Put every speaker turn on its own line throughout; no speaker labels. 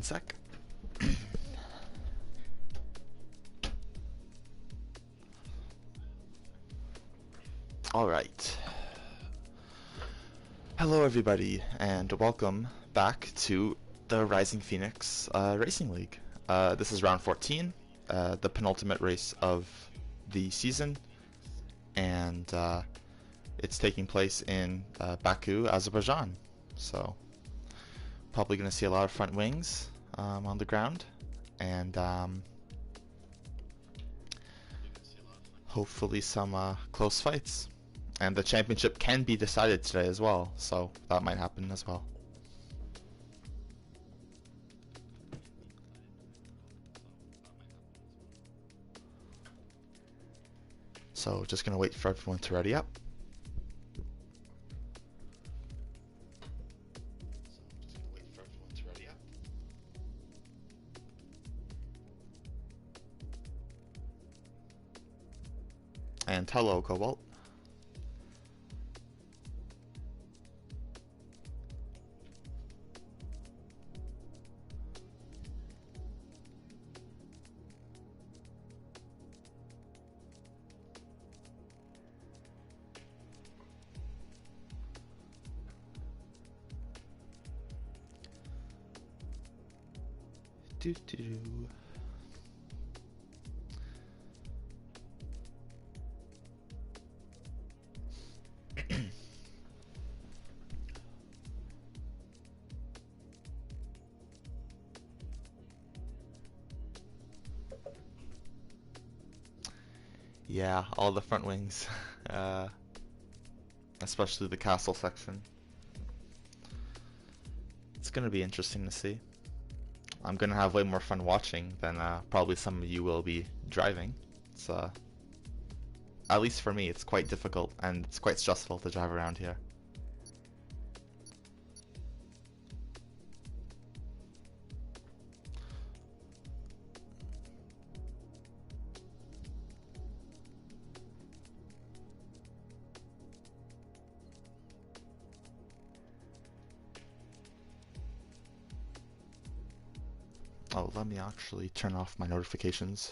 One sec. Alright. Hello everybody, and welcome back to the Rising Phoenix Racing League. This is round 14, the penultimate race of the season, and it's taking place in Baku, Azerbaijan. So, probably going to see a lot of front wings on the ground, and hopefully some close fights. And the championship can be decided today as well, so that might happen as well. So just gonna wait for everyone to ready up. And hello, Cobalt. Do. Yeah, all the front wings, especially the castle section. It's gonna be interesting to see. I'm gonna have way more fun watching than probably some of you will be driving. It's at least for me, it's quite difficult and it's quite stressful to drive around here. Oh, let me actually turn off my notifications.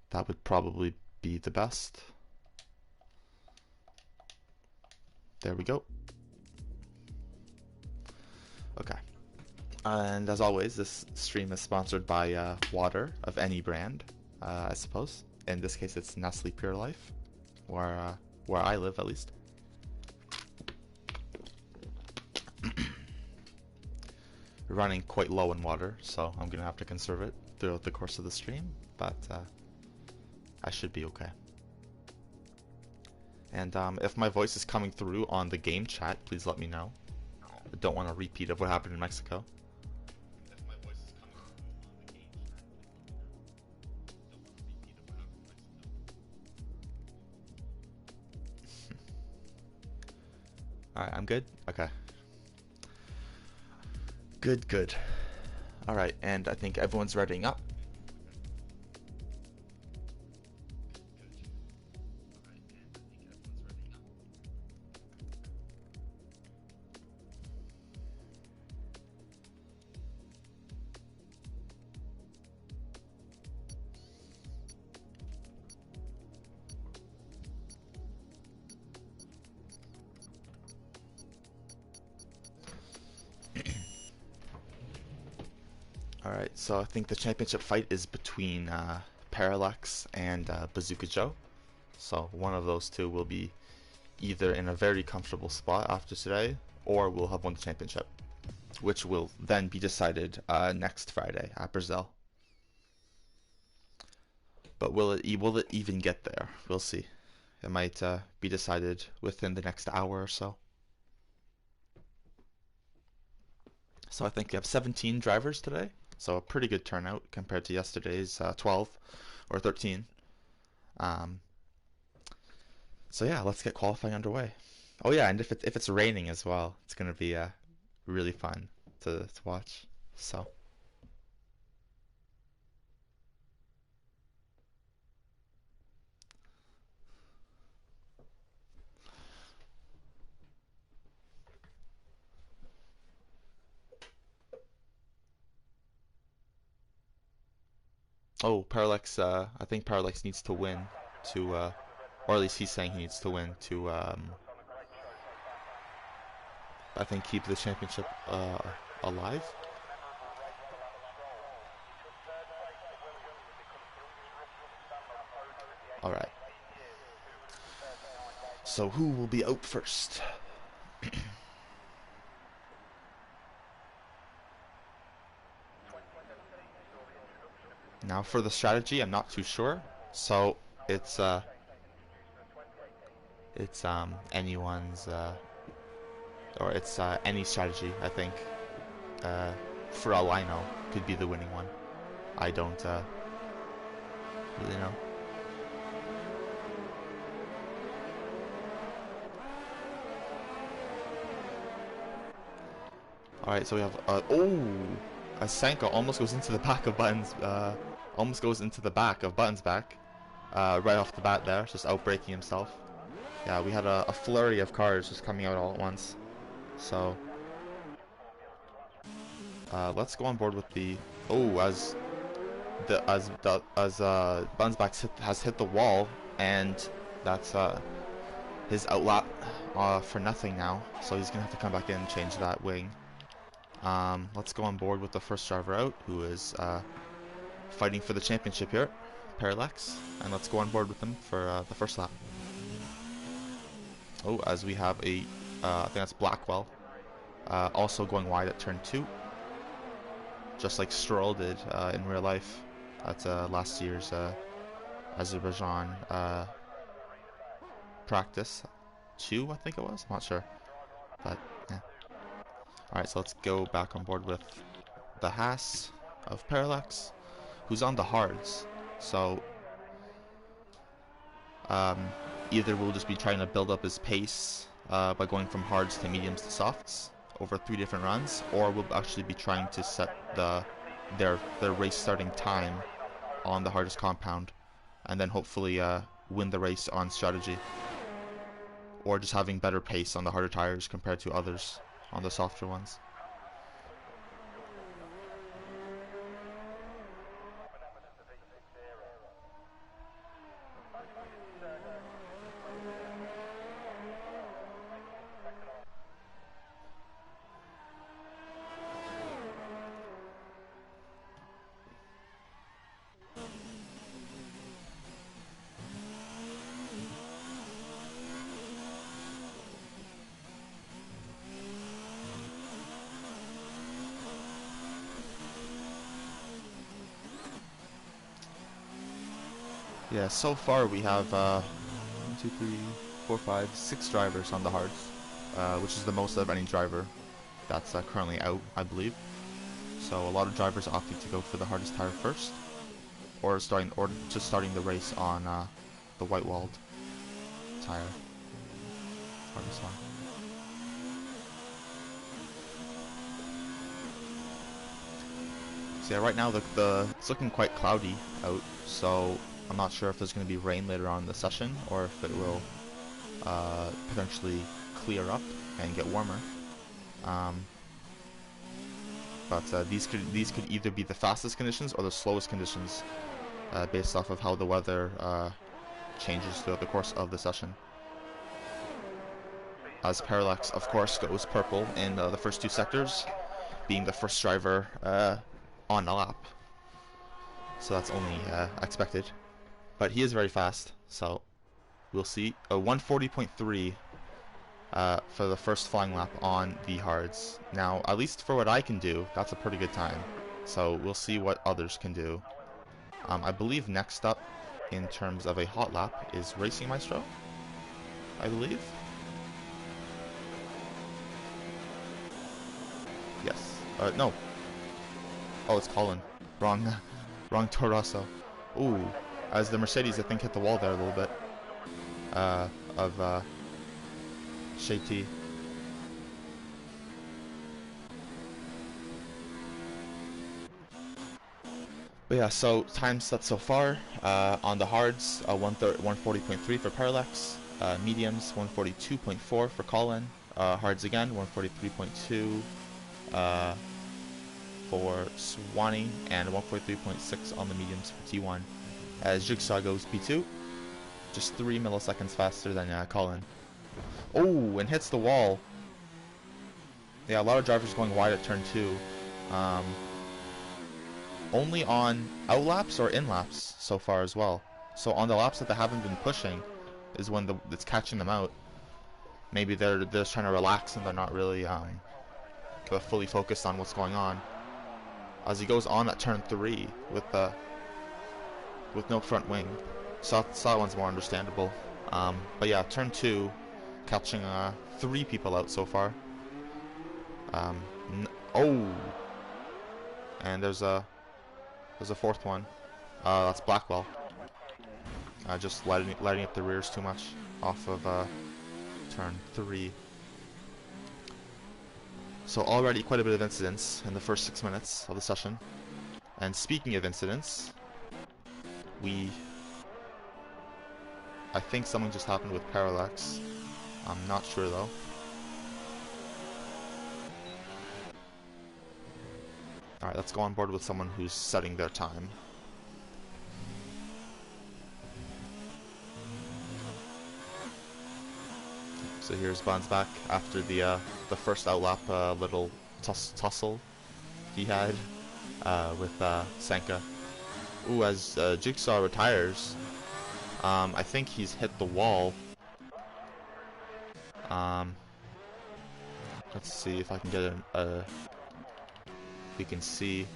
That would probably be the best. There we go. Okay. And as always, this stream is sponsored by water of any brand, I suppose. In this case, it's Nestle Pure Life, where I live at least. We're running quite low in water, so I'm gonna have to conserve it throughout the course of the stream, but I should be okay. And if my voice is coming through on the game chat, please let me know. I don't want a repeat of what happened in Mexico. Alright, I'm good? Okay. Good. Alright, and I think everyone's readying up. Alright, so I think the championship fight is between Parallax and Bazooka Joe. So one of those two will be either in a very comfortable spot after today, or will have won the championship, which will then be decided next Friday at Brazil. But will it even get there? We'll see. It might be decided within the next hour or so. So I think we have 17 drivers today. So a pretty good turnout compared to yesterday's 12 or 13. So yeah, let's get qualifying underway. Oh yeah, and if it's raining as well, it's gonna be really fun to watch. So. Oh, Parallax, I think Parallax needs to win to, or at least he's saying he needs to win to, I think keep the championship, alive. Alright. So who will be out first? Now for the strategy, I'm not too sure. So it's anyone's or it's any strategy, I think. Uh, for all I know, could be the winning one. I don't really know. Alright, so we have Asanka almost goes into the back of Button's almost goes into the back of Button's back. Right off the bat there, just outbraking himself. Yeah, we had a flurry of cars just coming out all at once. So let's go on board with the as Button's back has hit the wall, and that's his outlap for nothing now. So he's gonna have to come back in and change that wing. Let's go on board with the first driver out, who is fighting for the championship here, Parallax, and let's go on board with them for the first lap. Oh, as we have a, I think that's Blackwell, also going wide at turn 2, just like Stroll did in real life at last year's Azerbaijan practice 2, I think it was, I'm not sure, but yeah. Alright, so let's go back on board with the Haas of Parallax, who's on the hards. So either we'll just be trying to build up his pace by going from hards to mediums to softs over 3 different runs, or we'll actually be trying to set their race starting time on the hardest compound, and then hopefully win the race on strategy, or just having better pace on the harder tires compared to others on the softer ones. Yeah, so far we have 1, 2, 3, 4, 5, 6 drivers on the hards, which is the most of any driver that's currently out, I believe. So a lot of drivers opting to go for the hardest tire first, or just starting the race on the white-walled tire, hardest one. So yeah, right now it's looking quite cloudy out, so I'm not sure if there's going to be rain later on in the session, or if it will potentially clear up and get warmer. But these could either be the fastest conditions or the slowest conditions, based off of how the weather changes throughout the course of the session. As Parallax, of course, goes purple in the first 2 sectors, being the first driver on a lap. So that's only expected. But he is very fast, so we'll see. A 140.3 for the first flying lap on the hards. Now, at least for what I can do, that's a pretty good time. So we'll see what others can do. I believe next up, in terms of a hot lap, is Racing Maestro, I believe. Yes. No. Oh, it's Colin. Wrong Toro Rosso. Ooh. As the Mercedes, I think, hit the wall there a little bit. Of Shea-T. But yeah, so time set so far on the hards, 140.3 for Parallax, mediums 142.4 for Colin, hards again 143.2, for Swanee and 143.6 on the mediums for T1. As Jigsaw goes P2, just 3 milliseconds faster than Colin. Oh, and hits the wall. Yeah, a lot of drivers going wide at turn 2. Only on outlaps or in-laps so far as well. So on the laps that they haven't been pushing is when it's catching them out. Maybe they're just trying to relax and they're not really fully focused on what's going on. As he goes on at turn 3 with no front wing. So that one's more understandable. But yeah, turn 2, catching 3 people out so far. Oh, and there's a fourth one. That's Blackwell. Just lighting up the rears too much off of turn 3. So already quite a bit of incidents in the first 6 minutes of the session. And speaking of incidents, I think something just happened with Parallax. I'm not sure though. Alright, let's go on board with someone who's setting their time. So here's Bonds back after the first outlap little tussle he had with Senka. Ooh, as Jigsaw retires, I think he's hit the wall. Let's see if I can get we can see.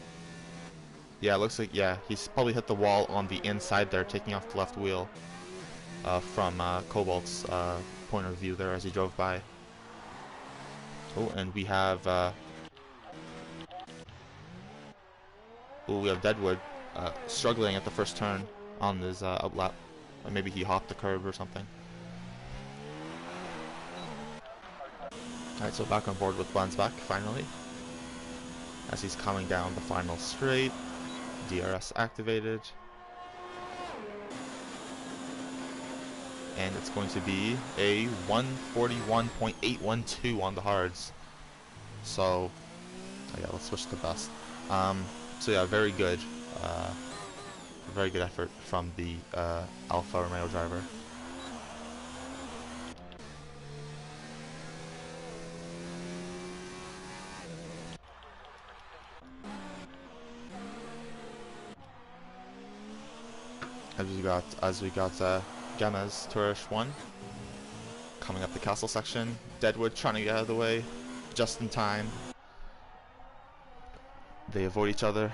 Yeah, it looks like, yeah, he's probably hit the wall on the inside there, taking off the left wheel from Cobalt's point of view there as he drove by. Oh, and we have we have Deadwood struggling at the first turn on his outlap. Or maybe he hopped the curb or something. Alright, so back on board with Blansbach finally. As he's coming down the final straight. DRS activated. And it's going to be a 141.812 on the hards. So, yeah, let's switch to best. So yeah, very good effort from the Alfa Romeo driver. As we got Gemma's Tourish 1 coming up the castle section. Deadwood trying to get out of the way just in time. They avoid each other.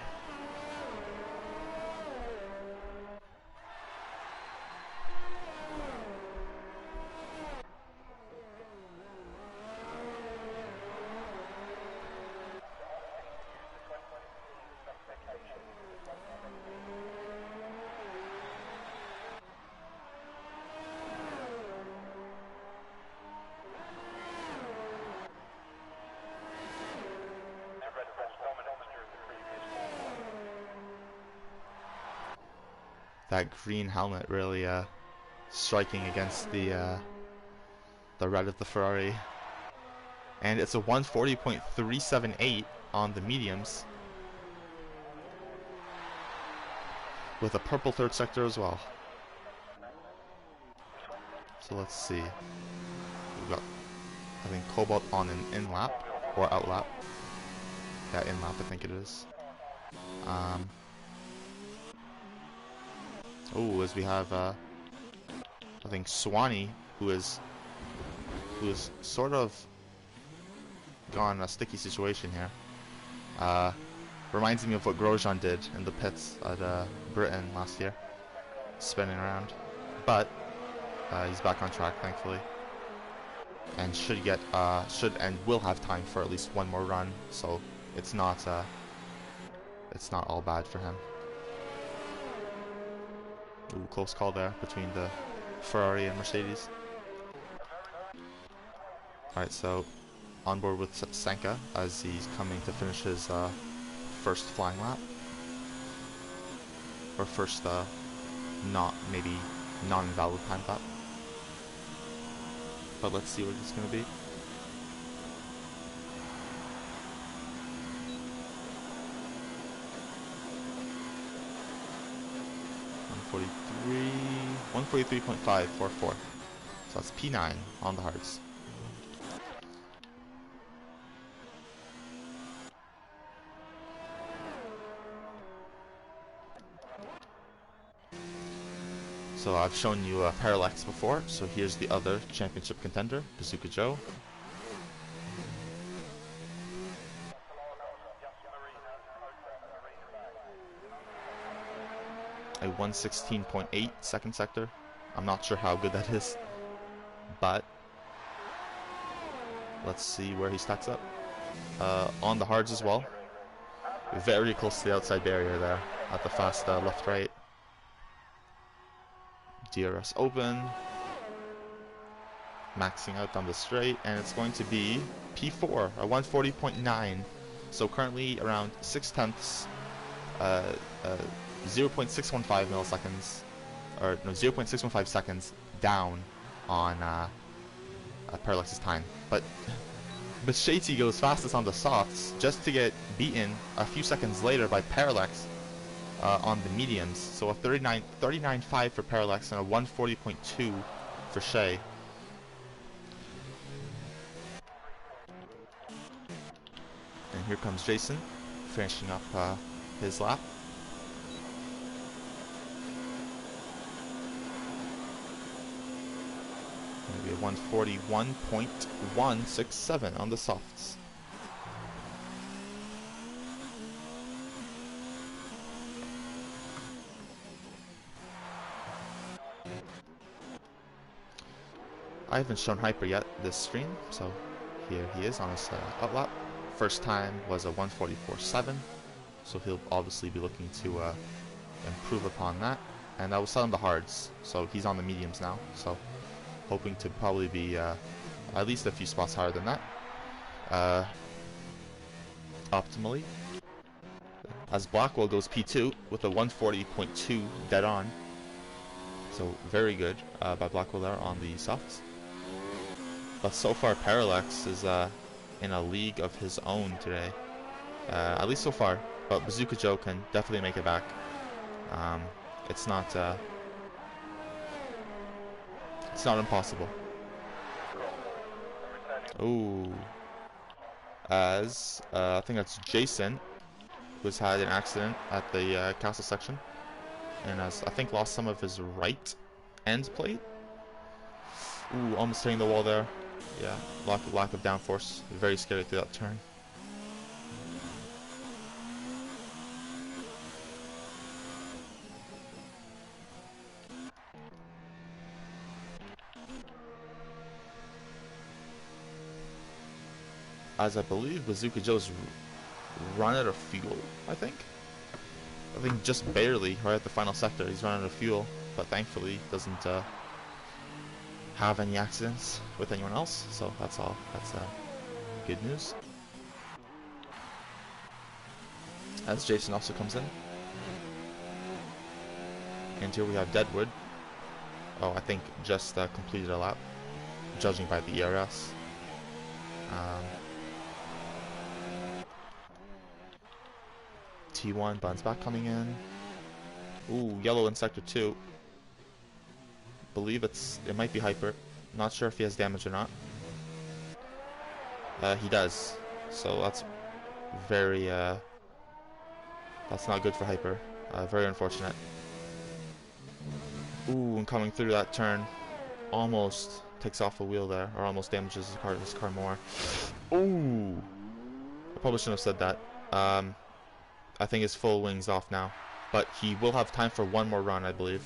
That green helmet really striking against the red of the Ferrari. And it's a 140.378 on the mediums, with a purple third sector as well. So let's see. We've got, I think, Cobalt on an in-lap or out-lap. Yeah, in-lap I think it is. Oh, as we have, I think Swanee, who is sort of gone a sticky situation here. Reminds me of what Grosjean did in the pits at Britain last year, spinning around. But he's back on track, thankfully, and should will have time for at least one more run. So it's not all bad for him. Ooh, close call there between the Ferrari and Mercedes. Alright, so on board with Senka as he's coming to finish his first flying lap. Or first maybe non-invalid time lap. But let's see what it's going to be. 143.544. So that's P9 on the hards. So I've shown you Parallax before, so here's the other championship contender, Bazooka Joe. A 116.8 second sector. I'm not sure how good that is, but let's see where he stacks up. On the hards as well. Very close to the outside barrier there at the fast left-right. DRS open. Maxing out down the straight, and it's going to be P4, a 140.9. So currently around 6/10, 0.615 milliseconds, or no, 0.615 seconds down on Parallax's time. But Shady goes fastest on the softs, just to get beaten a few seconds later by Parallax on the mediums. So a 39.5 for Parallax and a 140.2 for Shay. And here comes Jason, finishing up his lap. Maybe a 141.167 on the softs. I haven't shown Hyper yet this stream, so here he is on his outlap. First time was a 144.7, so he'll obviously be looking to improve upon that. And I will set him the hards, so he's on the mediums now, so hoping to probably be at least a few spots higher than that, optimally. As Blackwell goes P2 with a 140.2 dead on, so very good by Blackwell there on the softs. But so far Parallax is in a league of his own today, at least so far. But Bazooka Joe can definitely make it back. It's not impossible. Ooh, as I think that's Jason, who's had an accident at the castle section, and has I think lost some of his right end plate. Ooh, almost hitting the wall there. Yeah, lack of downforce. Very scary through that turn. As I believe Bazooka Joe's run out of fuel, I think just barely right at the final sector he's run out of fuel, but thankfully doesn't have any accidents with anyone else, so that's all. That's good news. As Jason also comes in. And here we have Deadwood. Oh, I think just completed a lap, judging by the ERS. T1, Buns back coming in. Ooh, yellow in sector 2. Believe it might be Hyper. Not sure if he has damage or not. He does. So that's very that's not good for Hyper. Very unfortunate. Ooh, and coming through that turn, almost takes off a wheel there, or almost damages his car more. Ooh, I probably shouldn't have said that. I think his full wing's off now, but he will have time for one more run, I believe,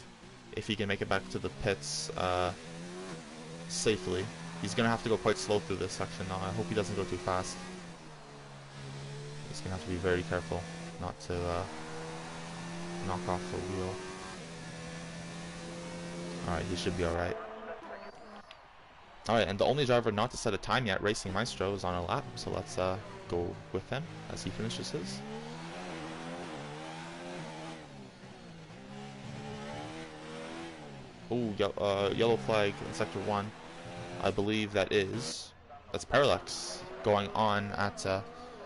if he can make it back to the pits safely. He's gonna have to go quite slow through this section now. I hope he doesn't go too fast. He's gonna have to be very careful not to knock off the wheel. Alright, he should be alright. Alright, and the only driver not to set a time yet, Racing Maestro, is on a lap, so let's go with him as he finishes his. Ooh, yellow flag in sector 1. I believe that's Parallax going on at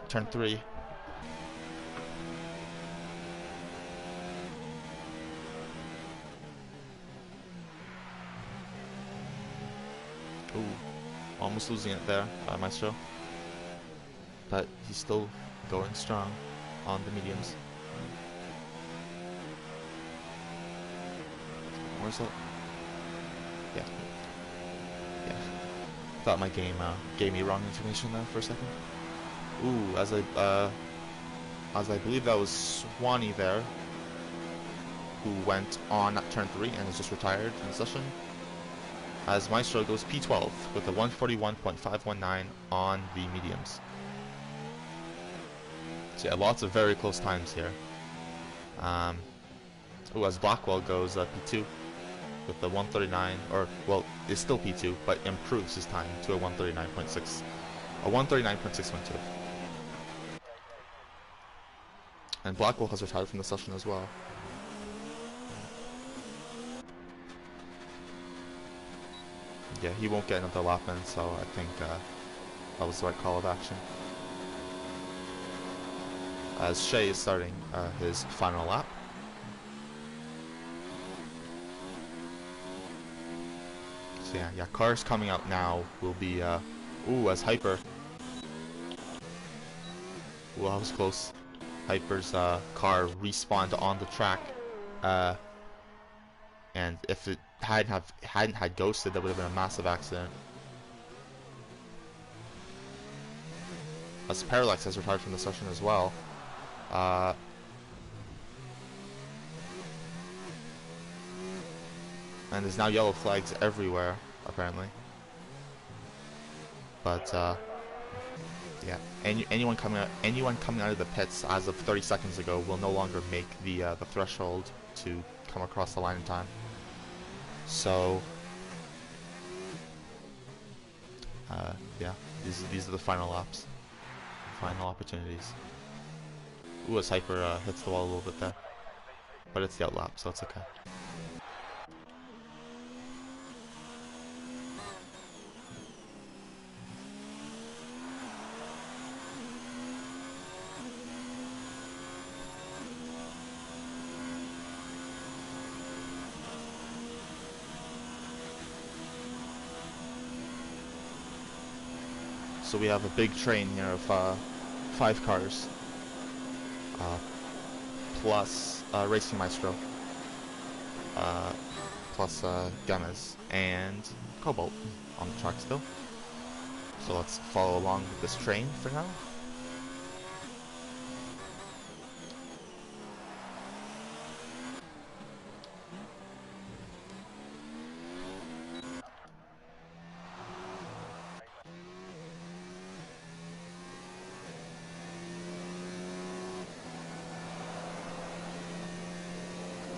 turn 3. Ooh, almost losing it there, Maestro. But he's still going strong on the mediums. Where's that? Yeah. Yeah. Thought my game gave me wrong information there for a second. Ooh, as I believe that was Swanee there, who went on at turn 3 and is just retired in the session. As Maestro goes P12 with a 141.519 on the mediums. So yeah, lots of very close times here. As Blackwell goes P2 with the 139, or well, it's still P2, but improves his time to a 139.6, a 139.612. And Blackwell has retired from the session as well. Yeah, he won't get another lap in, so I think that was the right call of action. As Shea is starting his final lap. So yeah, cars coming out now will be, as Hyper. Ooh, that was close. Hyper's car respawned on the track, and if it hadn't had ghosted, that would have been a massive accident. As Parallax has retired from the session as well. And there's now yellow flags everywhere, apparently. But yeah, anyone coming out of the pits as of 30 seconds ago will no longer make the threshold to come across the line in time. So yeah, these are the final laps, final opportunities. Ooh, as Hyper hits the wall a little bit there, but it's the outlap, so it's okay. So we have a big train here of 5 cars, plus Racing Maestro, plus Gemez and Cobalt on the track still. So let's follow along with this train for now.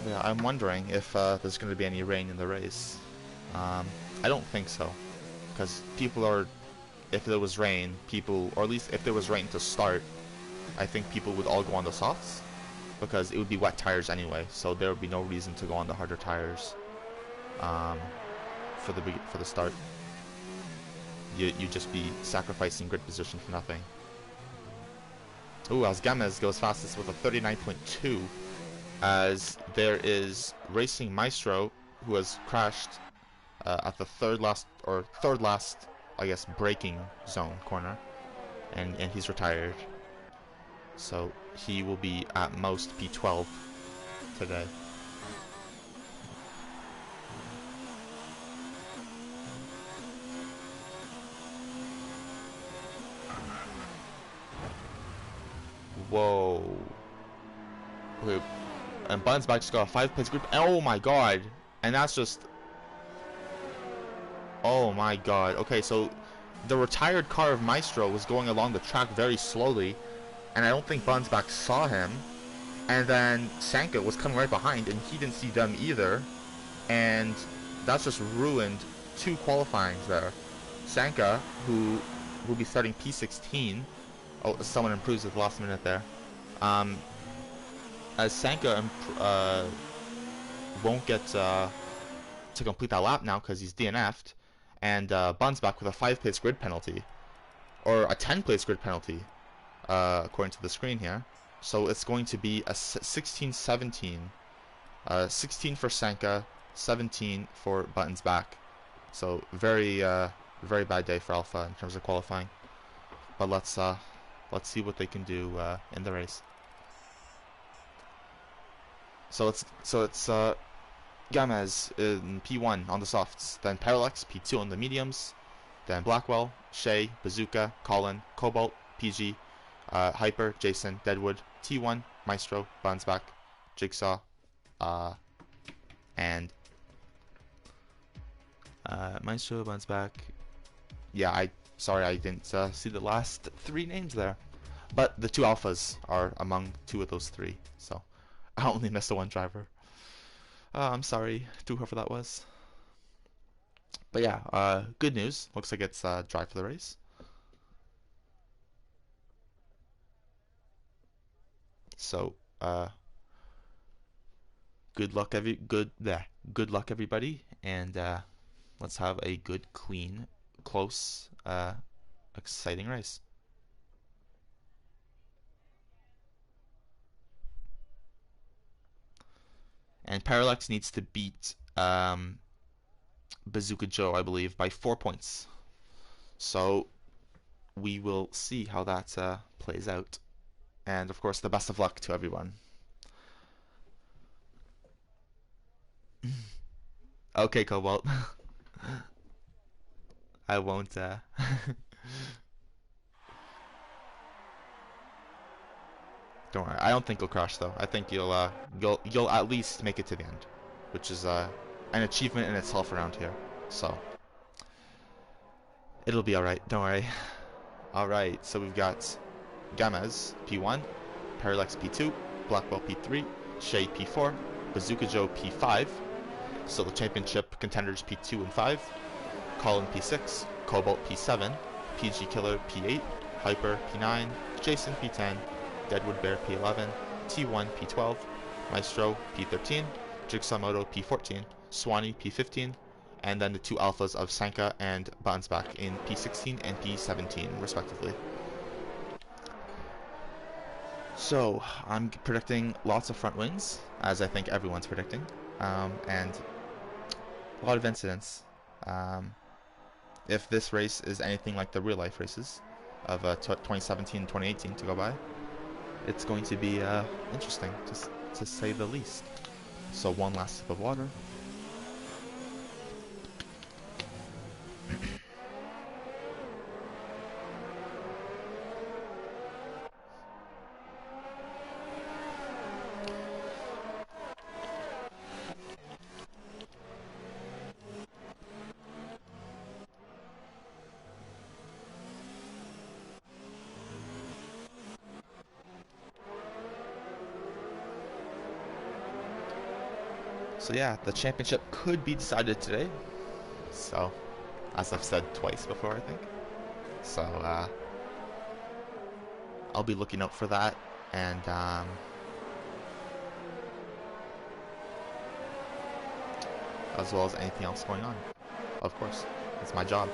Yeah, I'm wondering if there's going to be any rain in the race. I don't think so, because if there was rain, or at least if there was rain to start, I think people would all go on the softs, because it would be wet tires anyway, so there would be no reason to go on the harder tires for the start. You'd just be sacrificing grid position for nothing. Ooh, as Gemez goes fastest with a 39.2. As there is Racing Maestro, who has crashed at the third last, I guess, braking zone corner, and he's retired. So he will be at most P12 today. Whoa. Okay. And Buttons back just got a 5-place group. Oh my god. And that's just... Oh my god. Okay, so the retired car of Maestro was going along the track very slowly, and I don't think Bunsback saw him. And then Sanka was coming right behind, and he didn't see them either. And that's just ruined 2 qualifyings there. Sanka, who will be starting P16. Oh, someone improves at the last minute there. As Sanka won't get to complete that lap now because he's DNF'd, and Bunsback with a 5-place grid penalty, or a 10-place grid penalty, according to the screen here. So it's going to be a 16-17, 16 for Sanka, 17 for Buttonsback. So very Very bad day for Alpha in terms of qualifying. But let's see what they can do in the race. So it's Gamez in P1 on the softs, then Parallax P2 on the mediums, then Blackwell, Shay, Bazooka, Colin, Cobalt, PG, Hyper, Jason, Deadwood, T1, Maestro, Bunsback, Jigsaw, and Maestro, Bunsback. Yeah, sorry I didn't see the last three names there, but the two alphas are among two of those three, so I only missed the one driver. I'm sorry to whoever that was. But yeah, good news. Looks like it's dry for the race. So good luck everybody, and let's have a good, clean, close, exciting race. And Parallax needs to beat Bazooka Joe, I believe, by 4 points. So we will see how that plays out. And of course, the best of luck to everyone. Okay, Cobalt. I won't. Don't worry. I don't think you'll crash though. I think you'll at least make it to the end, which is an achievement in itself around here. So it'll be all right. Don't worry. All right. So we've got Gamez P1, Parallax P2, Blackwell P3, Shay P4, Bazooka Joe P5. So the championship contenders P2 and 5, Colin P6, Cobalt P7, PG Killer P8, Hyper P9, Jason P10, Deadwood Bear P11, T1 P12, Maestro P13, Jigsaw Moto P14, Swanee P15, and then the two alphas of Sanka and Bansbach in P16 and P17 respectively. So I'm predicting lots of front wings, as I think everyone's predicting, and a lot of incidents. If this race is anything like the real life races of 2017 and 2018 to go by, it's going to be interesting, to say the least. So one last sip of water. So yeah, the championship could be decided today. So, as I've said twice before, I think. So, I'll be looking out for that, and as well as anything else going on. Of course, it's my job.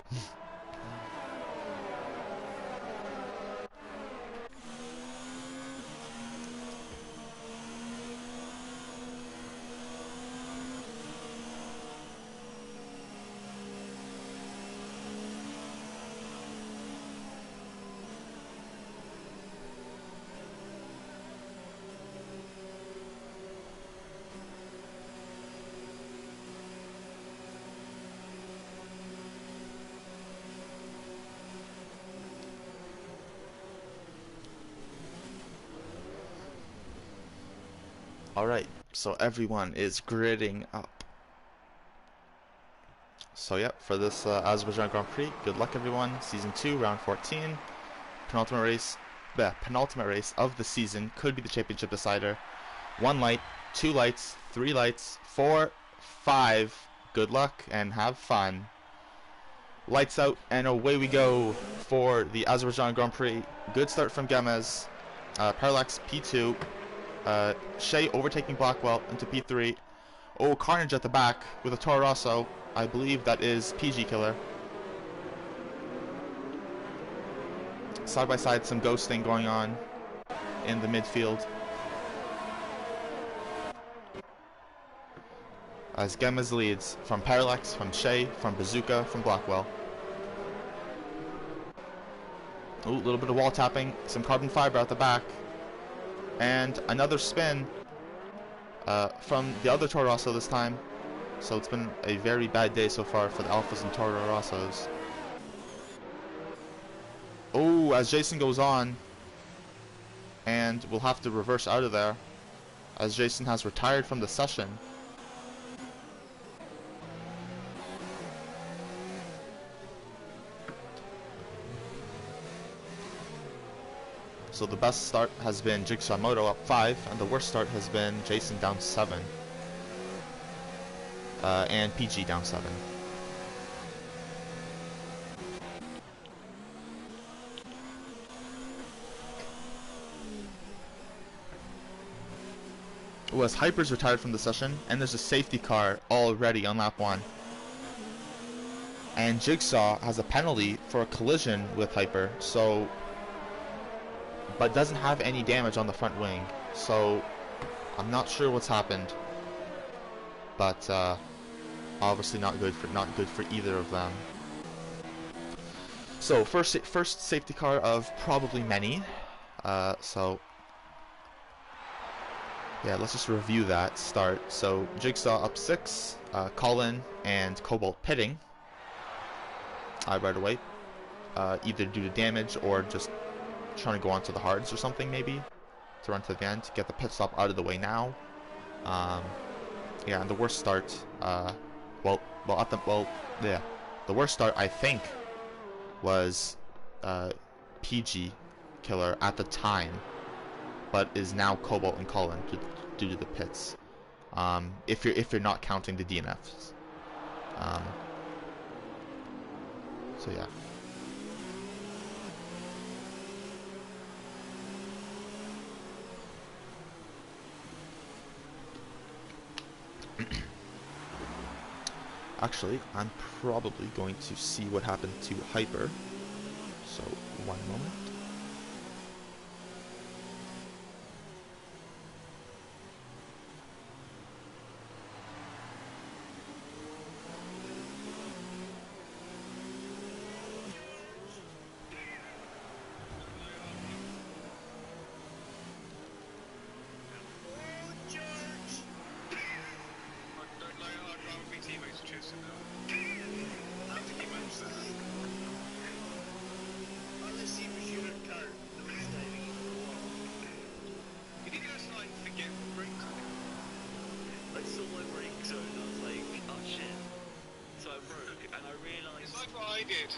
Alright, so everyone is gridding up. So yep, for this Azerbaijan Grand Prix, good luck everyone. Season 2, round 14. Penultimate race of the season. Could be the championship decider. 1 light, 2 lights, 3 lights, 4, 5. Good luck and have fun. Lights out and away we go for the Azerbaijan Grand Prix. Good start from Gamez. Parallax P2. Shay overtaking Blackwell into P3. Oh, carnage at the back with a Toro Rosso. I believe that is PG Killer. Side by side, some ghosting going on in the midfield. As Gemez leads from Parallax, from Shay, from Bazooka, from Blackwell. Ooh, a little bit of wall tapping, some carbon fiber at the back, and another spin from the other Toro Rosso this time. So it's been a very bad day so far for the Alphas and Toro Rossos. Oh, as Jason goes on, and we'll have to reverse out of there, as Jason has retired from the session. So the best start has been Jigsaw Moto up 5, and the worst start has been Jason down 7. And PG down 7. Was Hyper's retired from the session, and there's a safety car already on lap 1. And Jigsaw has a penalty for a collision with Hyper, so, but doesn't have any damage on the front wing. So I'm not sure what's happened, but obviously not good for either of them. So first safety car of probably many. So yeah, let's just review that start. So Jigsaw up 6, Colin and Cobalt pitting right away, either due to damage or just trying to go onto the hards or something, maybe to run to the end, get the pit stop out of the way now. Yeah, and the worst start, the worst start I think was PG Killer at the time, but is now Cobalt and Colin due to the pits. If you're not counting the DNFs. So yeah. Actually, I'm probably going to see what happened to Hyper. So, one moment.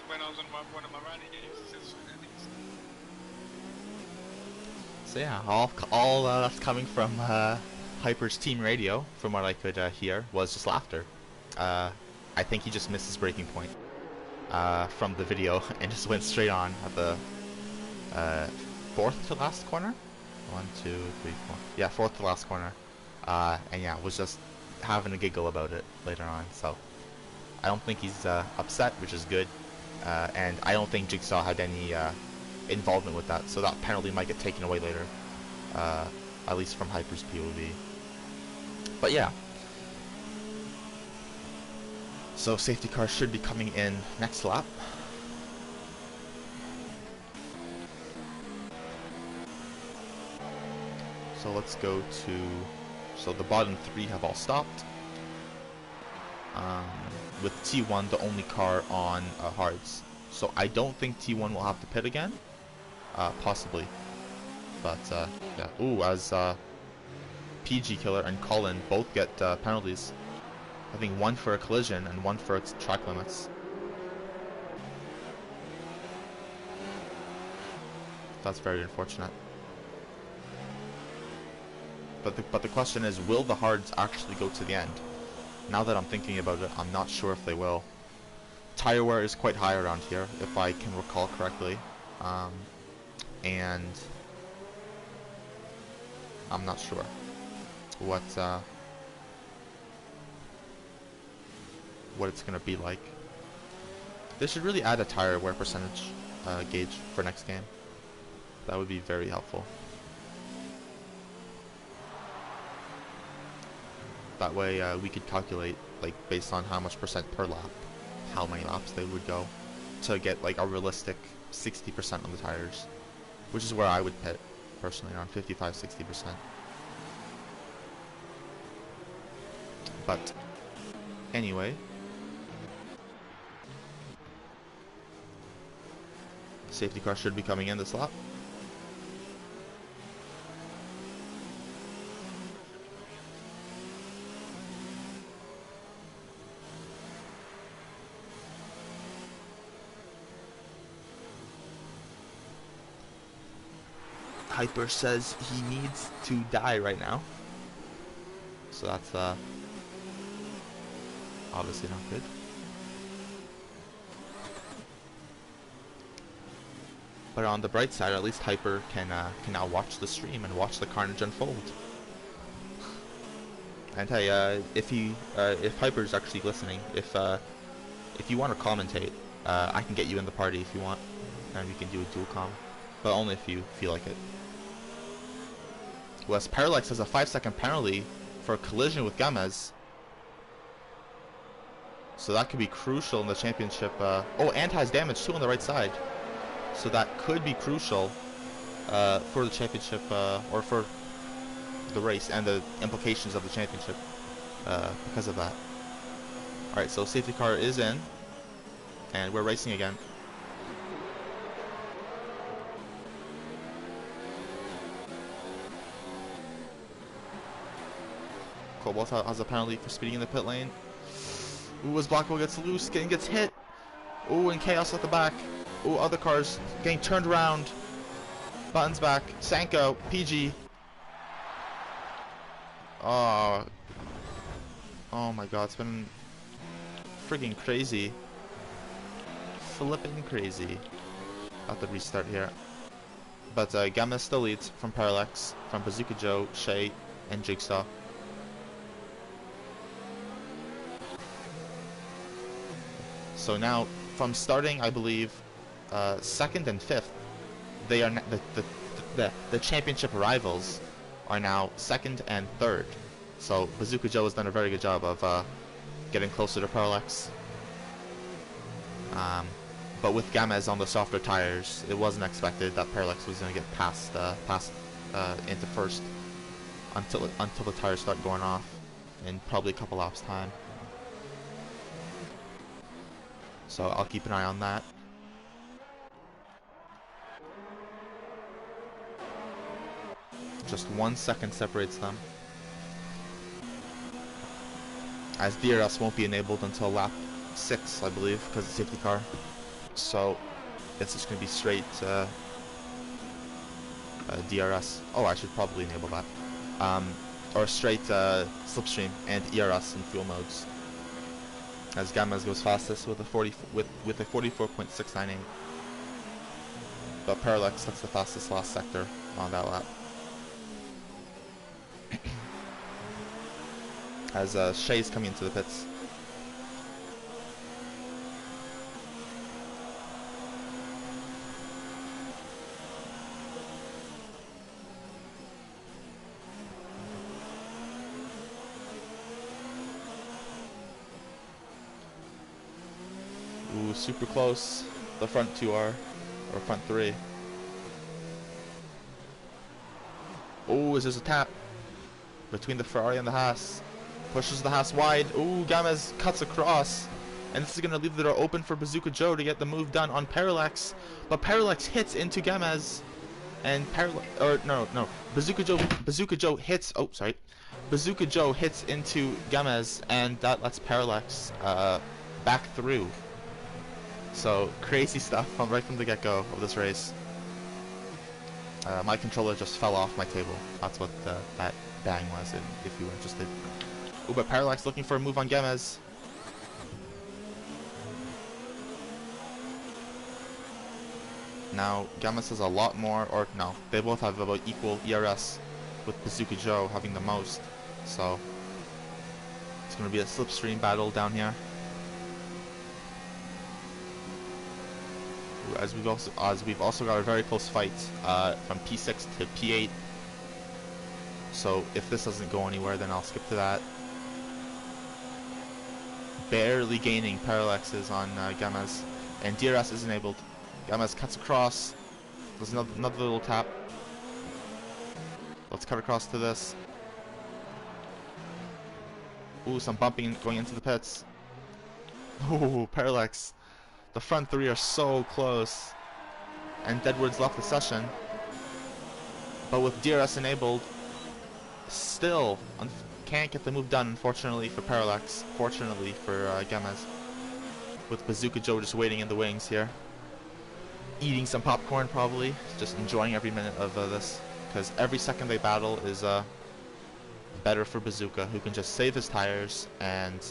When I was on one of my rally games.
So yeah, all that's coming from Hyper's team radio, from what I could hear, was just laughter. I think he just missed his breaking point from the video and just went straight on at the fourth to last corner. 1, 2, 3, 4. Yeah, fourth to last corner. And yeah, was just having a giggle about it later on. So I don't think he's upset, which is good. And I don't think Jigsaw had any involvement with that, so that penalty might get taken away later, at least from Hyper's POV. But yeah, so safety car should be coming in next lap. So let's go to, so the bottom 3 have all stopped. With T1 the only car on hards. So I don't think T1 will have to pit again. Possibly. But yeah. Ooh, as PG Killer and Colin both get penalties. I think one for a collision and one for track limits. That's very unfortunate. But the question is, will the hards actually go to the end? Now that I'm thinking about it, I'm not sure if they will. Tire wear is quite high around here, if I can recall correctly. And I'm not sure what it's gonna be like. They should really add a tire wear percentage gauge for next game. That would be very helpful. That way we could calculate, like, based on how much percent per lap, how many laps they would go. to get like a realistic 60% on the tires, which is where I would pit personally, around 55-60%. But anyway, safety car should be coming in this lap. Hyper says he needs to die right now, so that's obviously not good. But on the bright side, at least Hyper can now watch the stream and watch the carnage unfold. And hey, if Hyper's actually listening, if you want to commentate, I can get you in the party if you want, and we can do a dual comm, but only if you feel like it. Wes Parallax has a 5-second penalty for a collision with Gamez. So that could be crucial in the championship. Oh, and has damage too on the right side. So that could be crucial for the championship, or for the race and the implications of the championship because of that. Alright, so safety car is in, and we're racing again. Cobalt has a penalty for speeding in the pit lane. Ooh, as Blackwell gets loose, gets hit. Ooh, and Chaos at the back. Ooh, other cars getting turned around. Buttons back. Sanko, PG. Oh my god, it's been freaking crazy. Flipping crazy at the restart here. But Gamma still leads from Parallax, from Bazooka Joe, Shay, and Jigsaw. So now, from starting, I believe, 2nd and 5th, they are the championship rivals are now 2nd and 3rd. So Bazooka Joe has done a very good job of getting closer to Parallax. But with Gamez on the softer tires, it wasn't expected that Parallax was going to get past into first until the tires start going off in probably a couple laps time. So I'll keep an eye on that. Just 1 second separates them, as DRS won't be enabled until lap 6, I believe, because it's a safety car. So it's just going to be straight DRS. Oh, I should probably enable that. Or straight slipstream and ERS in fuel modes. As Gamez goes fastest with a 44.698. But Parallax, that's the fastest last sector on that lap. As Shay's coming into the pits. Ooh, super close. The front two are, or front three. Oh, is there a tap between the Ferrari and the Haas? Pushes the Haas wide. Ooh, Gamez cuts across. And this is going to leave the door open for Bazooka Joe to get the move done on Parallax. But Parallax hits into Gamez. And Bazooka Joe hits, oh, sorry. Bazooka Joe hits into Gamez, and that lets Parallax back through. So, crazy stuff right from the get-go of this race. My controller just fell off my table. That's what that bang was, if you were interested. Ooh, but Parallax looking for a move on Gamez. Now, Gamez has a lot more, or no, they both have about equal ERS, with Bazooka Joe having the most. So, it's going to be a slipstream battle down here. Ooh, as we've also got a very close fight from P6 to P8. So, if this doesn't go anywhere, then I'll skip to that. Barely gaining Parallaxes on Gamez. and DRS is enabled. Gamez cuts across. There's another little tap. Let's cut across to this. Ooh, some bumping going into the pits. Ooh, Parallax. The front three are so close. And Deadwood's left the session. But with DRS enabled, still can't get the move done, unfortunately for Parallax. Fortunately for Gamez. With Bazooka Joe just waiting in the wings here. Eating some popcorn probably. Just enjoying every minute of this. Because every second they battle is better for Bazooka, who can just save his tires, and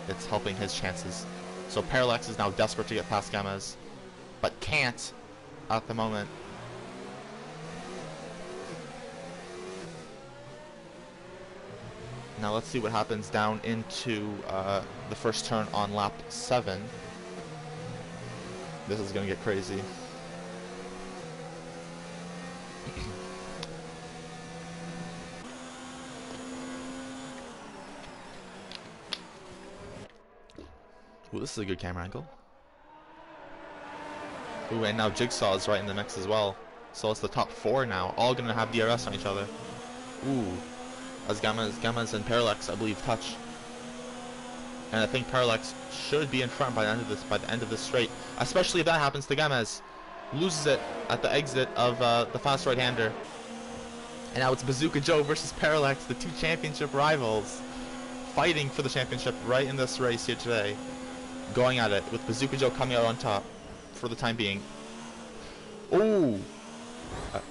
it's helping his chances. So Parallax is now desperate to get past Gamez, but can't at the moment. Now let's see what happens down into the first turn on lap 7. This is going to get crazy. Ooh, this is a good camera angle. Ooh, and now Jigsaw is right in the mix as well. So it's the top 4 now, all going to have DRS on each other. Ooh, as Gamez and Parallax, I believe, touch. And I think Parallax should be in front by the end of this straight, especially if that happens to Gamez. Loses it at the exit of the fast right-hander. And now it's Bazooka Joe versus Parallax, the 2 championship rivals, fighting for the championship right in this race here today. Going at it with Bazooka Joe coming out on top for the time being. Ooh!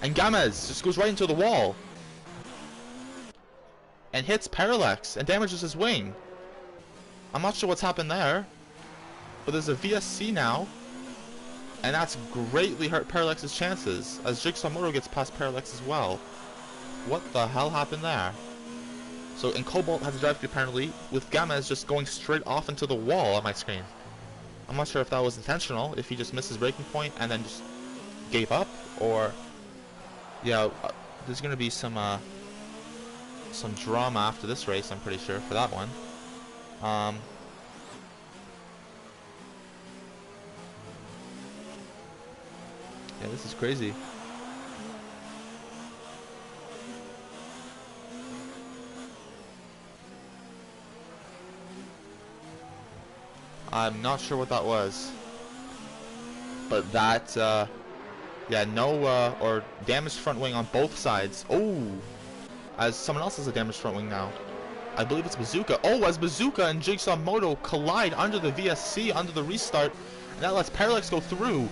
And Gamez just goes right into the wall and hits Parallax and damages his wing. I'm not sure what's happened there, but there's a VSC now, and that's greatly hurt Parallax's chances as Jigsaw Moto gets past Parallax as well. What the hell happened there? So, and Cobalt has a drive through apparently, with Gamez just going straight off into the wall on my screen. I'm not sure if that was intentional, if he just missed his braking point and then just gave up, or... Yeah, there's going to be some drama after this race, I'm pretty sure, for that one. Yeah, this is crazy. I'm not sure what that was, but that, yeah, no, or damaged front wing on both sides. Oh, as someone else has a damaged front wing now. I believe it's Bazooka. Oh, as Bazooka and Jigsaw Moto collide under the VSC, under the restart, and that lets Parallax go through.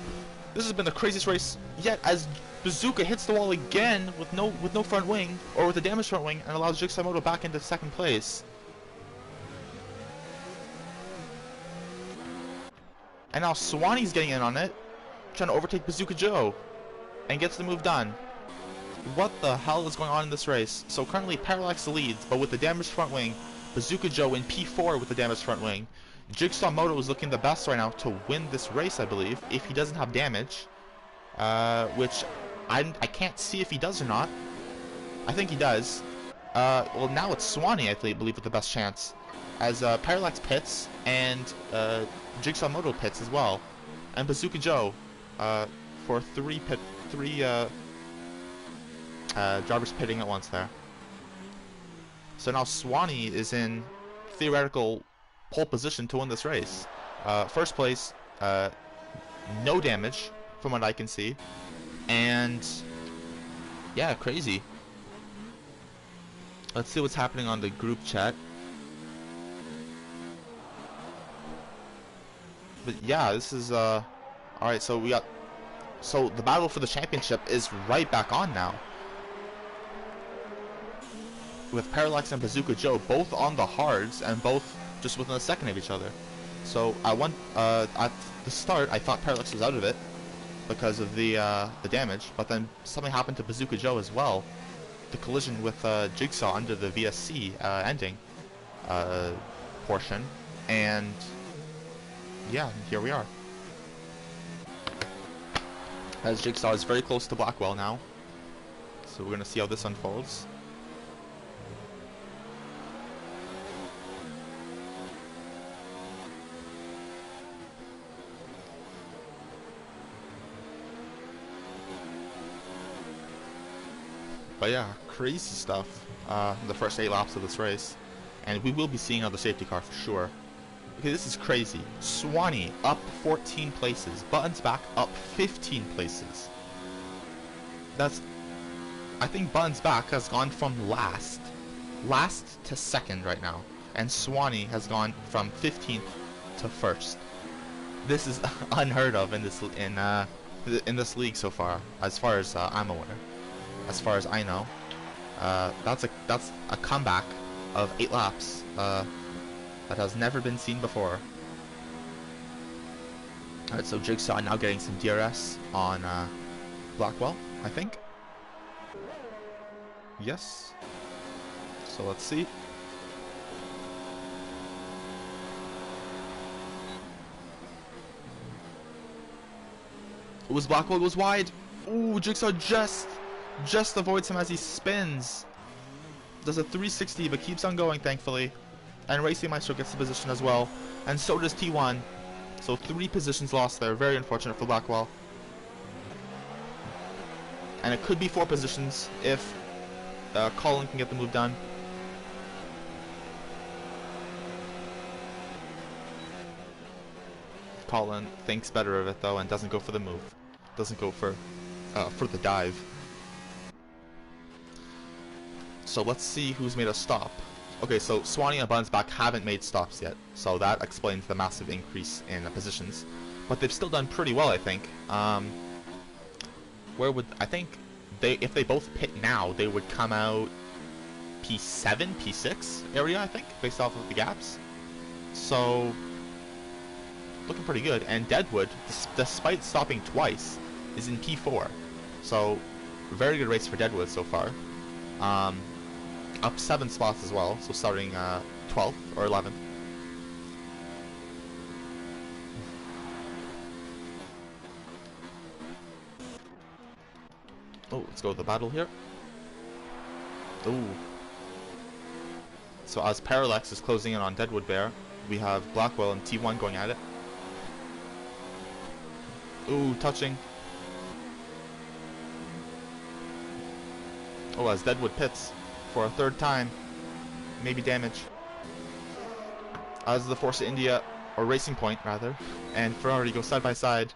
This has been the craziest race yet, as Bazooka hits the wall again with no front wing, or with a damaged front wing, and allows Jigsaw Moto back into second place. And now Swanee's getting in on it, trying to overtake Bazooka Joe, and gets the move done. What the hell is going on in this race? So currently Parallax leads, but with the damaged front wing, Bazooka Joe in P4 with the damaged front wing. Jigsaw Moto is looking the best right now to win this race, I believe, if he doesn't have damage, which I can't see if he does or not. I think he does. Well, now it's Swanee, I believe, with the best chance, as Parallax pits and Jigsaw Moto pits as well, and Bazooka Joe for three drivers pitting at once there. So now Swanee is in theoretical pole position to win this race. First place, no damage from what I can see, and yeah, crazy. Let's see what's happening on the group chat. But yeah, this is alright, so the battle for the championship is right back on now, with Parallax and Bazooka Joe both on the hards and both just within a second of each other. So at the start I thought Parallax was out of it because of the damage, but then something happened to Bazooka Joe as well. The collision with Jigsaw under the VSC ending portion, and yeah, here we are. As Jigsaw is very close to Blackwell now, so we're gonna see how this unfolds. But yeah, crazy stuff in the first 8 laps of this race. And we will be seeing another safety car for sure. Okay, this is crazy. Swanee up 14 places. Buttons back up 15 places. That's... I think Buttons back has gone from last to second right now. And Swanee has gone from 15th to first. This is unheard of in this league so far as I'm aware. As far as I know, that's a comeback of 8 laps that has never been seen before. Alright, so Jigsaw now getting some DRS on Blackwell, I think. Yes. So let's see. It was Blackwell, it was wide. Ooh, Jigsaw just avoids him as he spins. Does a 360 but keeps on going, thankfully. And Racing Maestro gets the position as well. And so does T1. So 3 positions lost there. Very unfortunate for Blackwell. And it could be 4 positions if Colin can get the move done. Colin thinks better of it though and doesn't go for the move. Doesn't go for the dive. So let's see who's made a stop. Okay, so Swanee and Buttons back haven't made stops yet, so that explains the massive increase in positions. But they've still done pretty well, I think. Where would I think if they both pit now, they would come out P7, P6 area, I think, based off of the gaps. So looking pretty good. And Deadwood, despite stopping twice, is in P4. So very good race for Deadwood so far. Up 7 spots as well, so starting 12th or 11th. Oh, let's go with the battle here. Ooh. So as Parallax is closing in on Deadwood Bear, we have Blackwell and T1 going at it. Ooh, touching. Oh, as Deadwood pits for a 3rd time. Maybe damage. As the Force of India, or Racing Point rather, and Ferrari go side by side.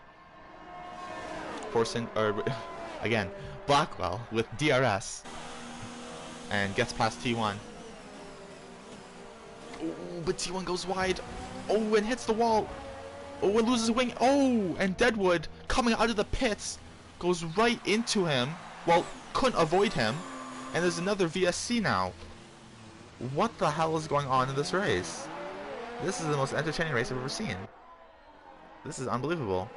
Again, Blackwell with DRS. And gets past T1. Oh, but T1 goes wide. Oh, and hits the wall. Oh, and loses wing. Oh, and Deadwood, coming out of the pits, goes right into him. Well, couldn't avoid him. And there's another VSC now. What the hell is going on in this race? This is the most entertaining race I've ever seen. This is unbelievable.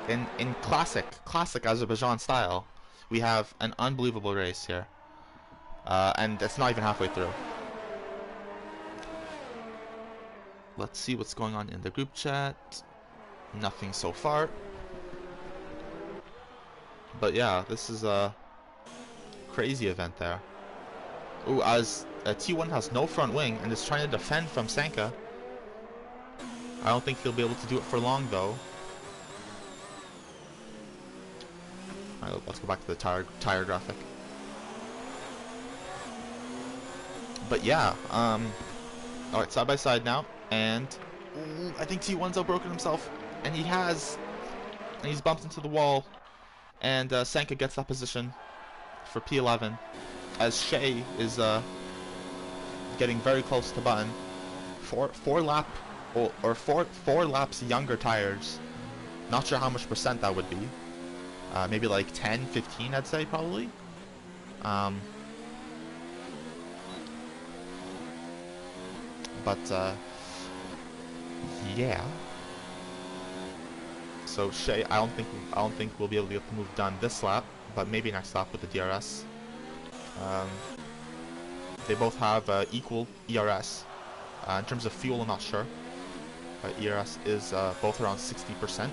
In classic Azerbaijan style, we have an unbelievable race here. And it's not even halfway through. Let's see what's going on in the group chat. Nothing so far. But yeah, this is a crazy event there. Ooh, as T1 has no front wing and is trying to defend from Sanka. I don't think he'll be able to do it for long though. Alright, let's go back to the tire graphic. But yeah, alright, side by side now, and ooh, I think T1's outbroken himself, and he has, and he's bumped into the wall, and Sanka gets that position for P11, as Shea is getting very close to Button. Four laps younger tires. Not sure how much percent that would be. Maybe like 10, 15, I'd say probably. But yeah. So Shea, I don't think we'll be able to get the move done this lap, but maybe next lap with the DRS. They both have equal ERS. In terms of fuel, I'm not sure, but ERS is both around 60%.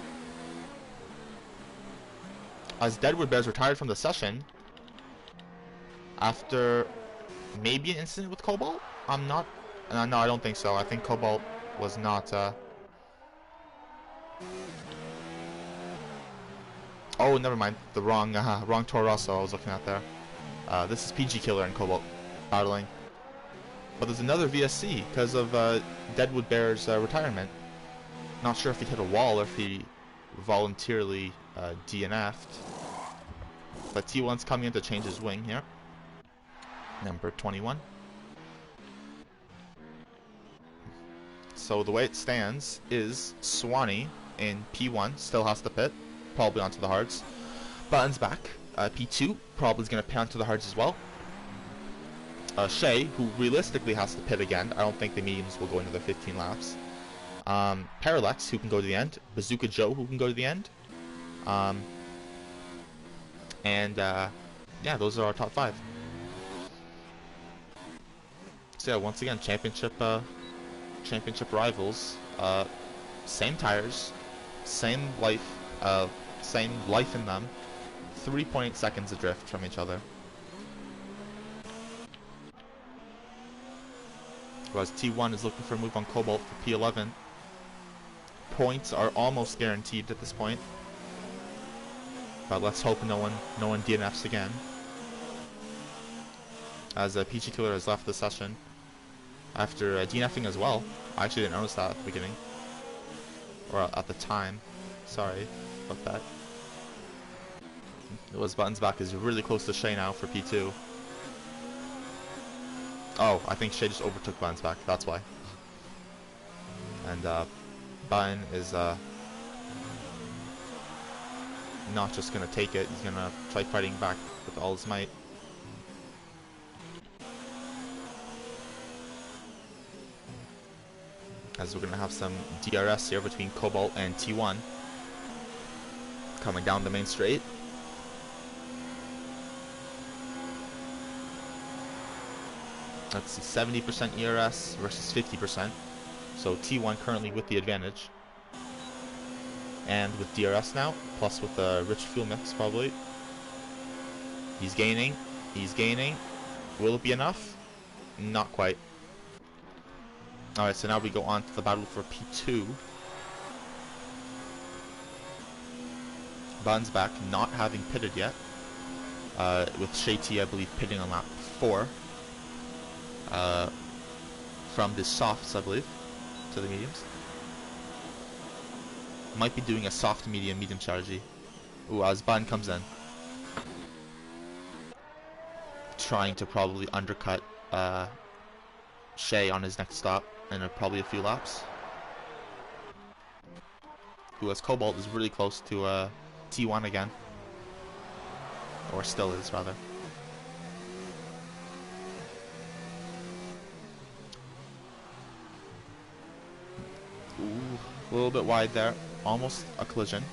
As Deadwood Bears retired from the session after maybe an incident with Cobalt. I'm not. No, I don't think so. I think Cobalt was not. Oh, never mind. The wrong Toro Rosso I was looking at there. This is PG Killer and Cobalt battling. But there's another VSC because of Deadwood Bear's retirement. Not sure if he hit a wall or if he voluntarily DNF'd. But T1's coming in to change his wing here. Number 21. So the way it stands is Swanee in P1 still has to pit, probably onto the hards. Button's back. P2 probably is going to pit onto the hards as well. Shay, who realistically has to pit again. I don't think the mediums will go another 15 laps. Parallax, who can go to the end. Bazooka Joe, who can go to the end. Yeah, those are our top 5. So yeah, once again, championship rivals. Same tires, same life in them. 3.8 seconds adrift from each other. Whereas T1 is looking for a move on Cobalt for P11. Points are almost guaranteed at this point. But let's hope no one DNFs again. As PG Killer has left the session after DNFing as well. I actually didn't notice that at the beginning. Or at the time. Sorry about that. It was Buttons back is really close to Shay now for P2. Oh, I think Shay just overtook Buttons back, that's why. And Button is not just gonna take it, he's gonna try fighting back with all his might. As we're gonna have some DRS here between Cobalt and T1. Coming down the main straight. Let's see, 70% ERS versus 50%. So T1 currently with the advantage. And with DRS now, plus with the rich fuel mix probably. He's gaining. Will it be enough? Not quite. Alright, so now we go on to the battle for P2. Buns back, not having pitted yet. With Shay T, I believe, pitting on lap 4. From the softs, I believe, to the mediums. Might be doing a soft, medium strategy. Ooh, as Bun comes in. Trying to probably undercut Shay on his next stop in probably a few laps. Who as Cobalt is really close to T1 again. Or still is, rather. Ooh, a little bit wide there. Almost a collision.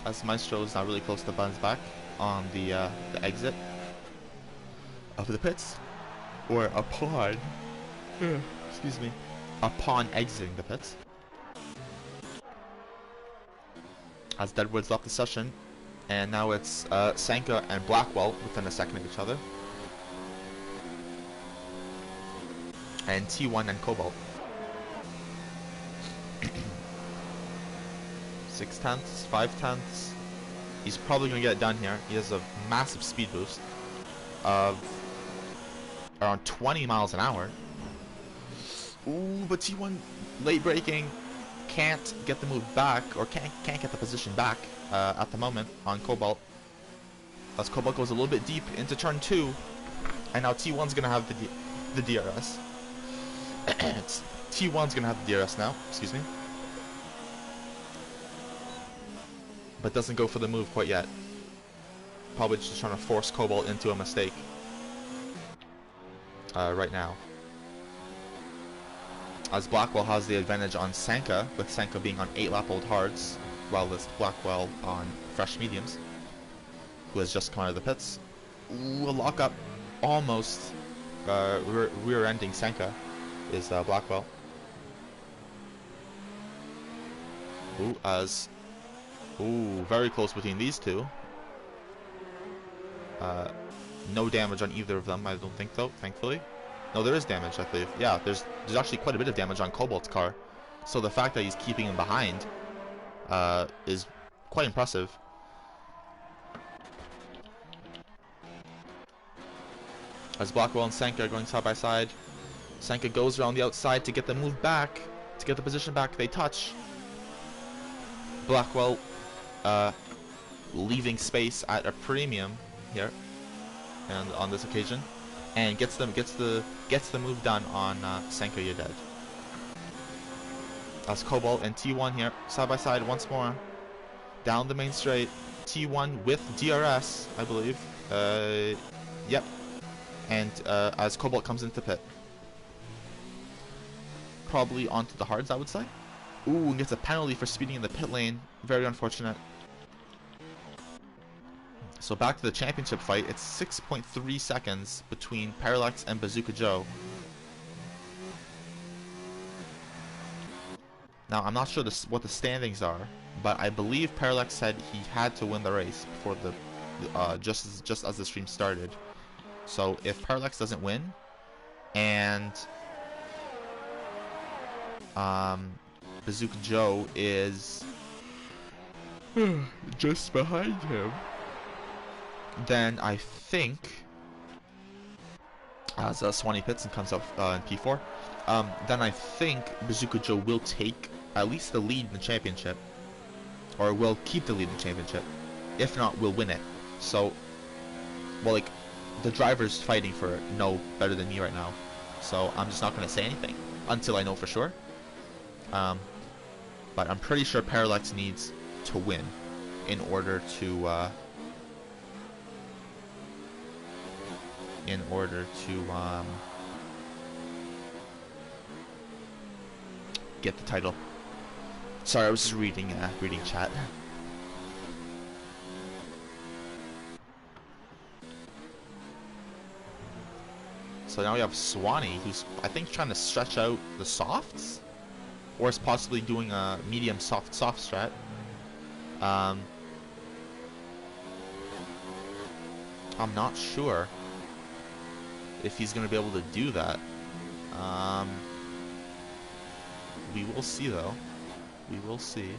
As Maestro is now really close to Bun's back on the exit of the pits, or upon, excuse me, upon exiting the pits. As Deadwood's left the session, and now it's Sanka and Blackwell within a second of each other, and T1 and Cobalt. 6/10, 5/10. He's probably going to get it done here. He has a massive speed boost of around 20 miles an hour. Ooh, but T1 late braking, can't get the move back, or can't get the position back at the moment on Cobalt. As Cobalt goes a little bit deep into turn 2, and now T1's going to have the DRS. T1's going to have the DRS now, excuse me. But doesn't go for the move quite yet. Probably just trying to force Cobalt into a mistake right now. As Blackwell has the advantage on Sanka, with Sanka being on 8-lap-old hards, while it's Blackwell on fresh mediums, who has just come out of the pits. Ooh, a lockup, almost rear-ending Sanka is Blackwell. Ooh, as Ooh, very close between these two. No damage on either of them, I don't think, though, thankfully. No, there is damage, I believe. Yeah, there's actually quite a bit of damage on Cobalt's car. So the fact that he's keeping him behind is quite impressive. As Blackwell and Senka are going side by side. Senka goes around the outside to get the move back, to get the position back. They touch. Blackwell leaving space at a premium here, and on this occasion, and gets the move done on Senka Yeded. As Cobalt and T1 here side by side once more, down the main straight. T1 with DRS, I believe. Yep. And as Cobalt comes into pit, probably onto the hards, I would say. Ooh, and gets a penalty for speeding in the pit lane. Very unfortunate. So back to the championship fight. It's 6.3 seconds between Parallax and Bazooka Joe. Now, I'm not sure what the standings are, but I believe Parallax said he had to win the race before the just as the stream started. So if Parallax doesn't win, and Bazooka Joe is just behind him, then I think, as Swanee pits and comes up in P4, then I think Bazooka Joe will take at least the lead in the championship, or will keep the lead in the championship. If not, will win it. So, well, like, the drivers fighting for it know better than me right now, so I'm just not going to say anything until I know for sure. But I'm pretty sure Parallax needs to win in order to get the title. Sorry, I was just reading chat. So now we have Swanee, who's I think trying to stretch out the softs, or is possibly doing a medium soft strat. I'm not sure if he's going to be able to do that. We will see, though. We will see.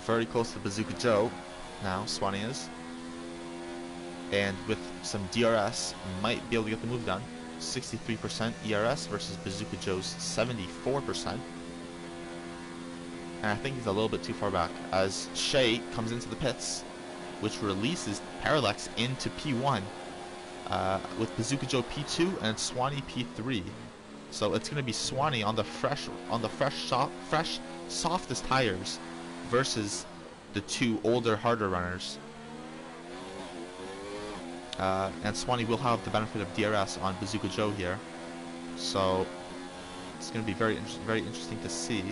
Very close to Bazooka Joe now, Swanee is. And with some DRS, might be able to get the move done. 63% ERS versus Bazooka Joe's 74%. And I think he's a little bit too far back, as Shay comes into the pits, which releases Parallax into P1, with Bazooka Joe P2 and Swanee P3. So it's going to be Swanee on the fresh, softest tires versus the two older, harder runners. And Swanee will have the benefit of DRS on Bazooka Joe here, so it's going to be very interesting to see.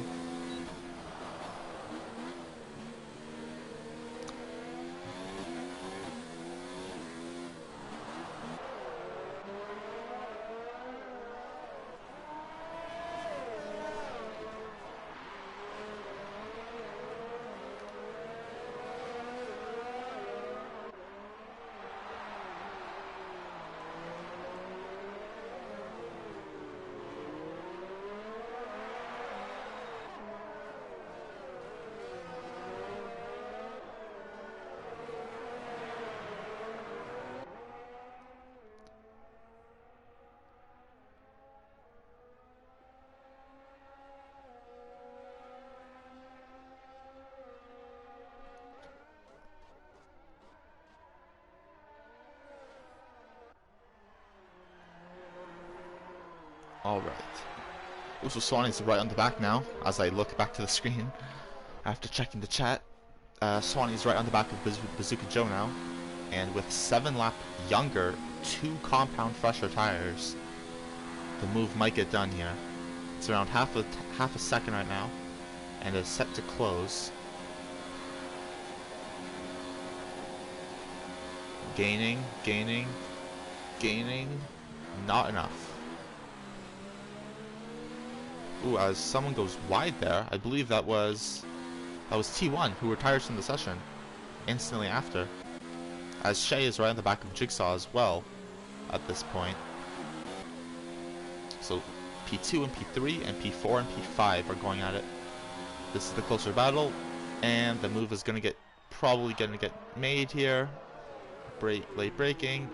Alright. So Swanee's right on the back now, as I look back to the screen after checking the chat. Swanee's right on the back of Bazooka Joe now, and with 7 lap younger, 2 compound fresher tires, the move might get done here. It's around half a second right now, and is set to close. Gaining. Not enough. Ooh, as someone goes wide there, I believe that was T1 who retires from the session instantly after. As Shay is right on the back of Jigsaw as well at this point. So P2 and P3 and P4 and P5 are going at it. This is the closer battle, and the move is probably gonna get made here. Late braking,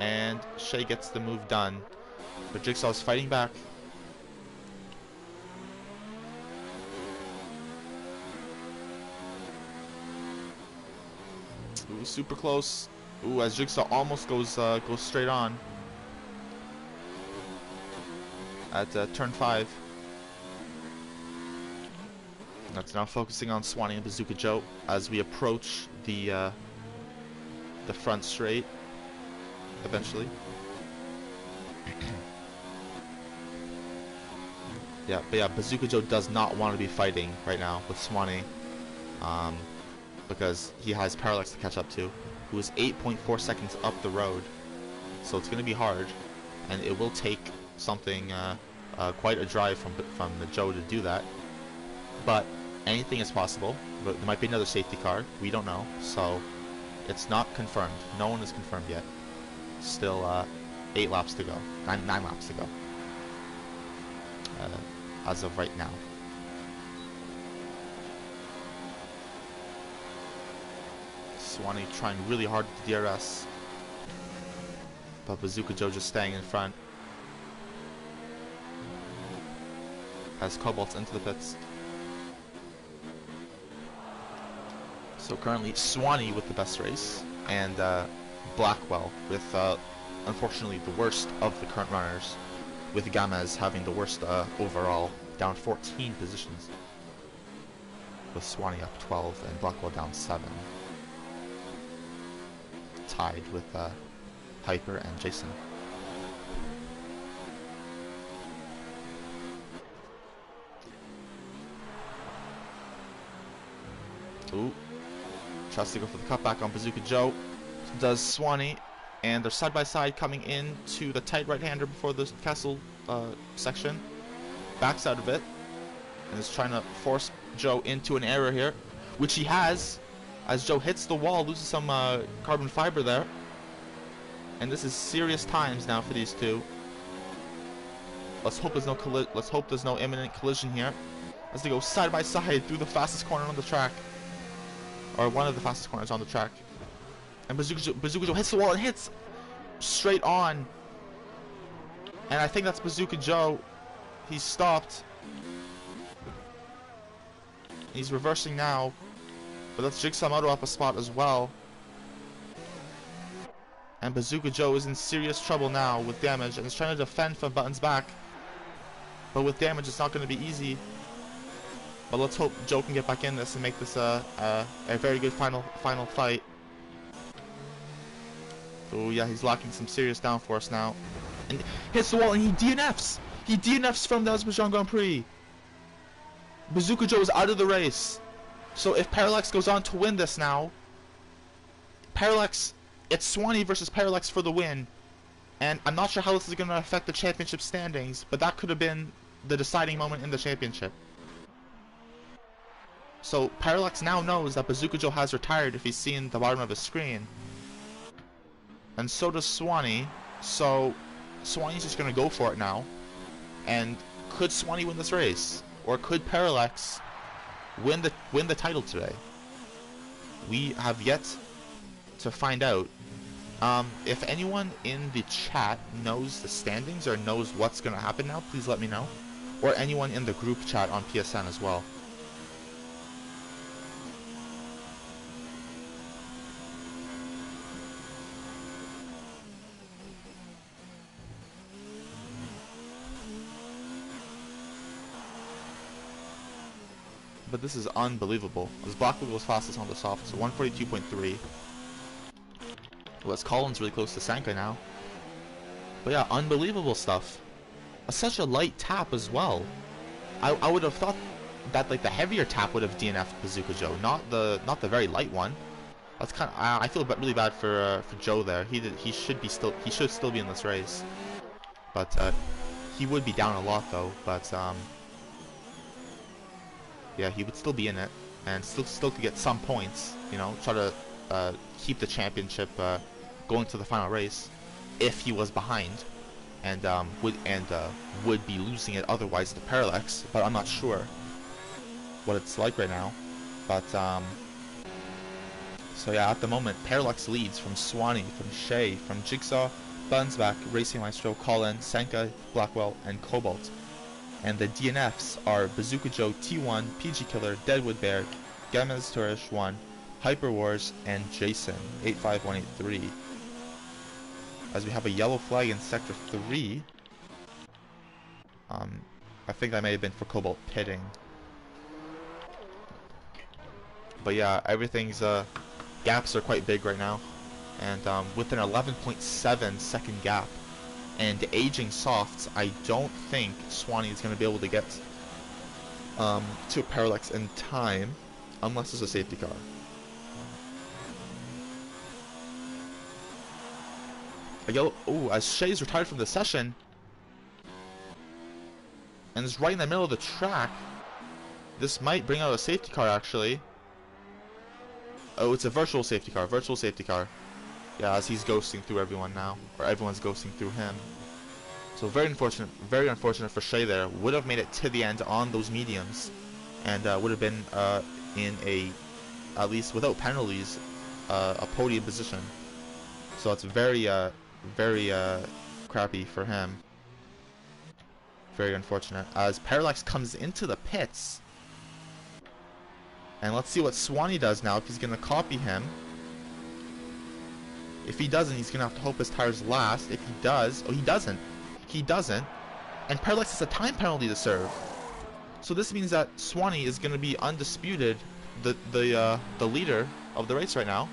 and Shay gets the move done, but Jigsaw is fighting back. Ooh, super close. Ooh, as Jigsaw almost goes straight on at turn 5. That's now focusing on Swanee and Bazooka Joe as we approach the front straight eventually. But Bazooka Joe does not want to be fighting right now with Swanee, because he has Parallax to catch up to, who is 8.4 seconds up the road. So it's going to be hard, and it will take something quite a drive from the Joe to do that. But anything is possible. But there might be another safety car. We don't know. So it's not confirmed. No one is confirmed yet. Still 8 laps to go. 9 laps to go. As of right now. Swanee trying really hard with the DRS. But Bazooka Joe just staying in front. As Cobalt's into the pits. So currently Swanee with the best race, and Blackwell with unfortunately the worst of the current runners, with Gamez having the worst overall, down 14 positions, with Swanee up 12 and Blackwell down 7, tied with Hyper and Jason. Ooh. Tries to go for the cutback on Bazooka Joe. So does Swanee. And they're side by side coming into the tight right-hander before the castle section. Backs out of it. And is trying to force Joe into an error here. Which he has. As Joe hits the wall, loses some carbon fiber there. And this is serious times now for these two. Let's hope there's no imminent collision here. As they go side by side through the fastest corner on the track. Or one of the fastest corners on the track. And Bazooka Joe hits the wall and hits straight on. And I think that's Bazooka Joe. He's stopped. He's reversing now. But that's Jigsaw Moto up a spot as well. And Bazooka Joe is in serious trouble now with damage and is trying to defend from Button's back. But with damage, it's not going to be easy. But let's hope Joe can get back in this and make this a very good final fight. Oh yeah, he's locking some serious downforce now. And hits the wall and he DNFs! He DNFs from the Azerbaijan Grand Prix! Bazooka Joe is out of the race. So if Parallax goes on to win this now, it's Swanee versus Parallax for the win. And I'm not sure how this is going to affect the championship standings, but that could have been the deciding moment in the championship. So Parallax now knows that Bazooka Joe has retired if he's seen the bottom of his screen. And so does Swanee. So Swanee's just going to go for it now. And could Swanee win this race? Or could Parallax win the title today? We have yet to find out. If anyone in the chat knows the standings or knows what's going to happen now, please let me know. Or anyone in the group chat on PSN as well. But this is unbelievable. As Blackwell goes fastest on the soft, so 142.3. Well, as Colin's really close to Sanka now. But yeah, unbelievable stuff. Such a light tap as well. I would have thought that like the heavier tap would have DNF'd Bazooka Joe, not the very light one. That's kind of, I feel really bad for Joe there. He should still be in this race, but he would be down a lot though. But yeah, he would still be in it and still could get some points. You know, try to keep the championship going to the final race if he was behind, and would be losing it otherwise to Parallax. But I'm not sure what it's like right now. But so yeah, at the moment, Parallax leads from Swanee, from Shay, from Jigsaw, Bunsback, Racing Maestro, Colin, Senka, Blackwell, and Cobalt. And the DNFs are Bazooka Joe, T1, PG Killer, Deadwood Bear, Gamez Turish 1, Hyper Wars, and Jason, 85183. As we have a yellow flag in Sector 3. I think that may have been for Cobalt pitting. But yeah, everything's gaps are quite big right now, and with an 11.7 second gap and aging softs, I don't think Swanee is going to be able to get to Parallax in time unless there's a safety car. A yellow, oh, as Shay's retired from the session and is right in the middle of the track. This might bring out a safety car actually. Oh, it's a virtual safety car. Yeah, as he's ghosting through everyone now, or everyone's ghosting through him. So very unfortunate for Shay there. Would have made it to the end on those mediums, and would have been in a, at least without penalties, a podium position. So it's very crappy for him. Very unfortunate. As Parallax comes into the pits. And let's see what Swanee does now, if he's going to copy him. If he doesn't, he's going to have to hope his tires last. If he does... Oh, he doesn't. He doesn't. And Parallax has a time penalty to serve. So this means that Swanee is going to be undisputed, the leader of the race right now.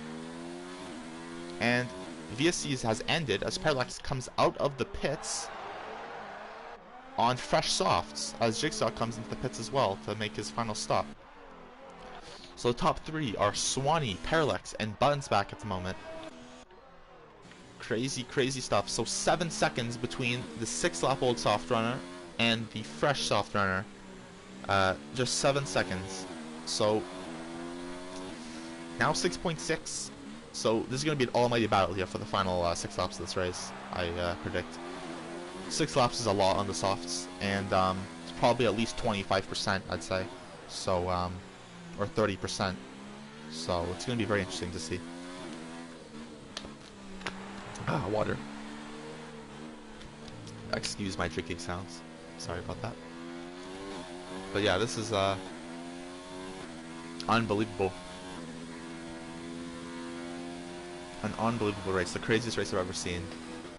And VSC has ended as Parallax comes out of the pits on fresh softs, as Jigsaw comes into the pits as well to make his final stop. So the top three are Swanee, Parallax, and Bunsback at the moment. Crazy stuff. So 7 seconds between the 6-lap-old soft runner and the fresh soft runner. Just 7 seconds. So now 6.6. So this is going to be an almighty battle here for the final 6 laps of this race, I predict. 6 laps is a lot on the softs, and it's probably at least 25%, I'd say. So, or 30%. So it's going to be very interesting to see. Water. Excuse my drinking sounds. Sorry about that. But yeah, this is unbelievable. An unbelievable race. The craziest race I've ever seen.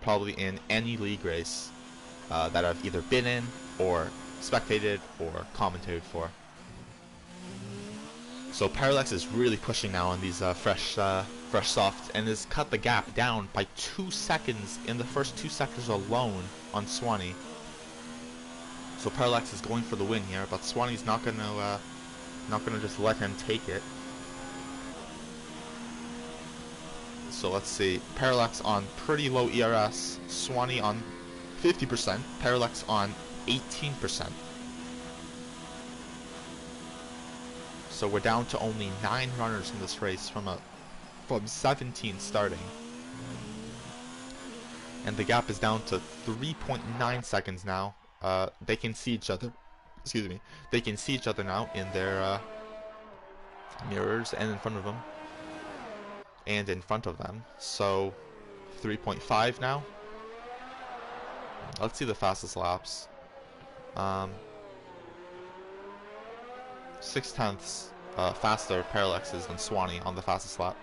Probably in any league race that I've either been in, or spectated, or commentated for. So Parallax is really pushing now on these fresh softs, and has cut the gap down by 2 seconds in the first 2 sectors alone on Swanee. So Parallax is going for the win here, but Swanee's not gonna just let him take it. So let's see, Parallax on pretty low ERS, Swanee on 50%, Parallax on 18%. So we're down to only 9 runners in this race from 17 starting. And the gap is down to 3.9 seconds now. They can see each other. Excuse me. They can see each other now in their mirrors and in front of them. And in front of them. So 3.5 now. Let's see the fastest laps. 6/10 faster Parallaxes than Swanee on the fastest lap.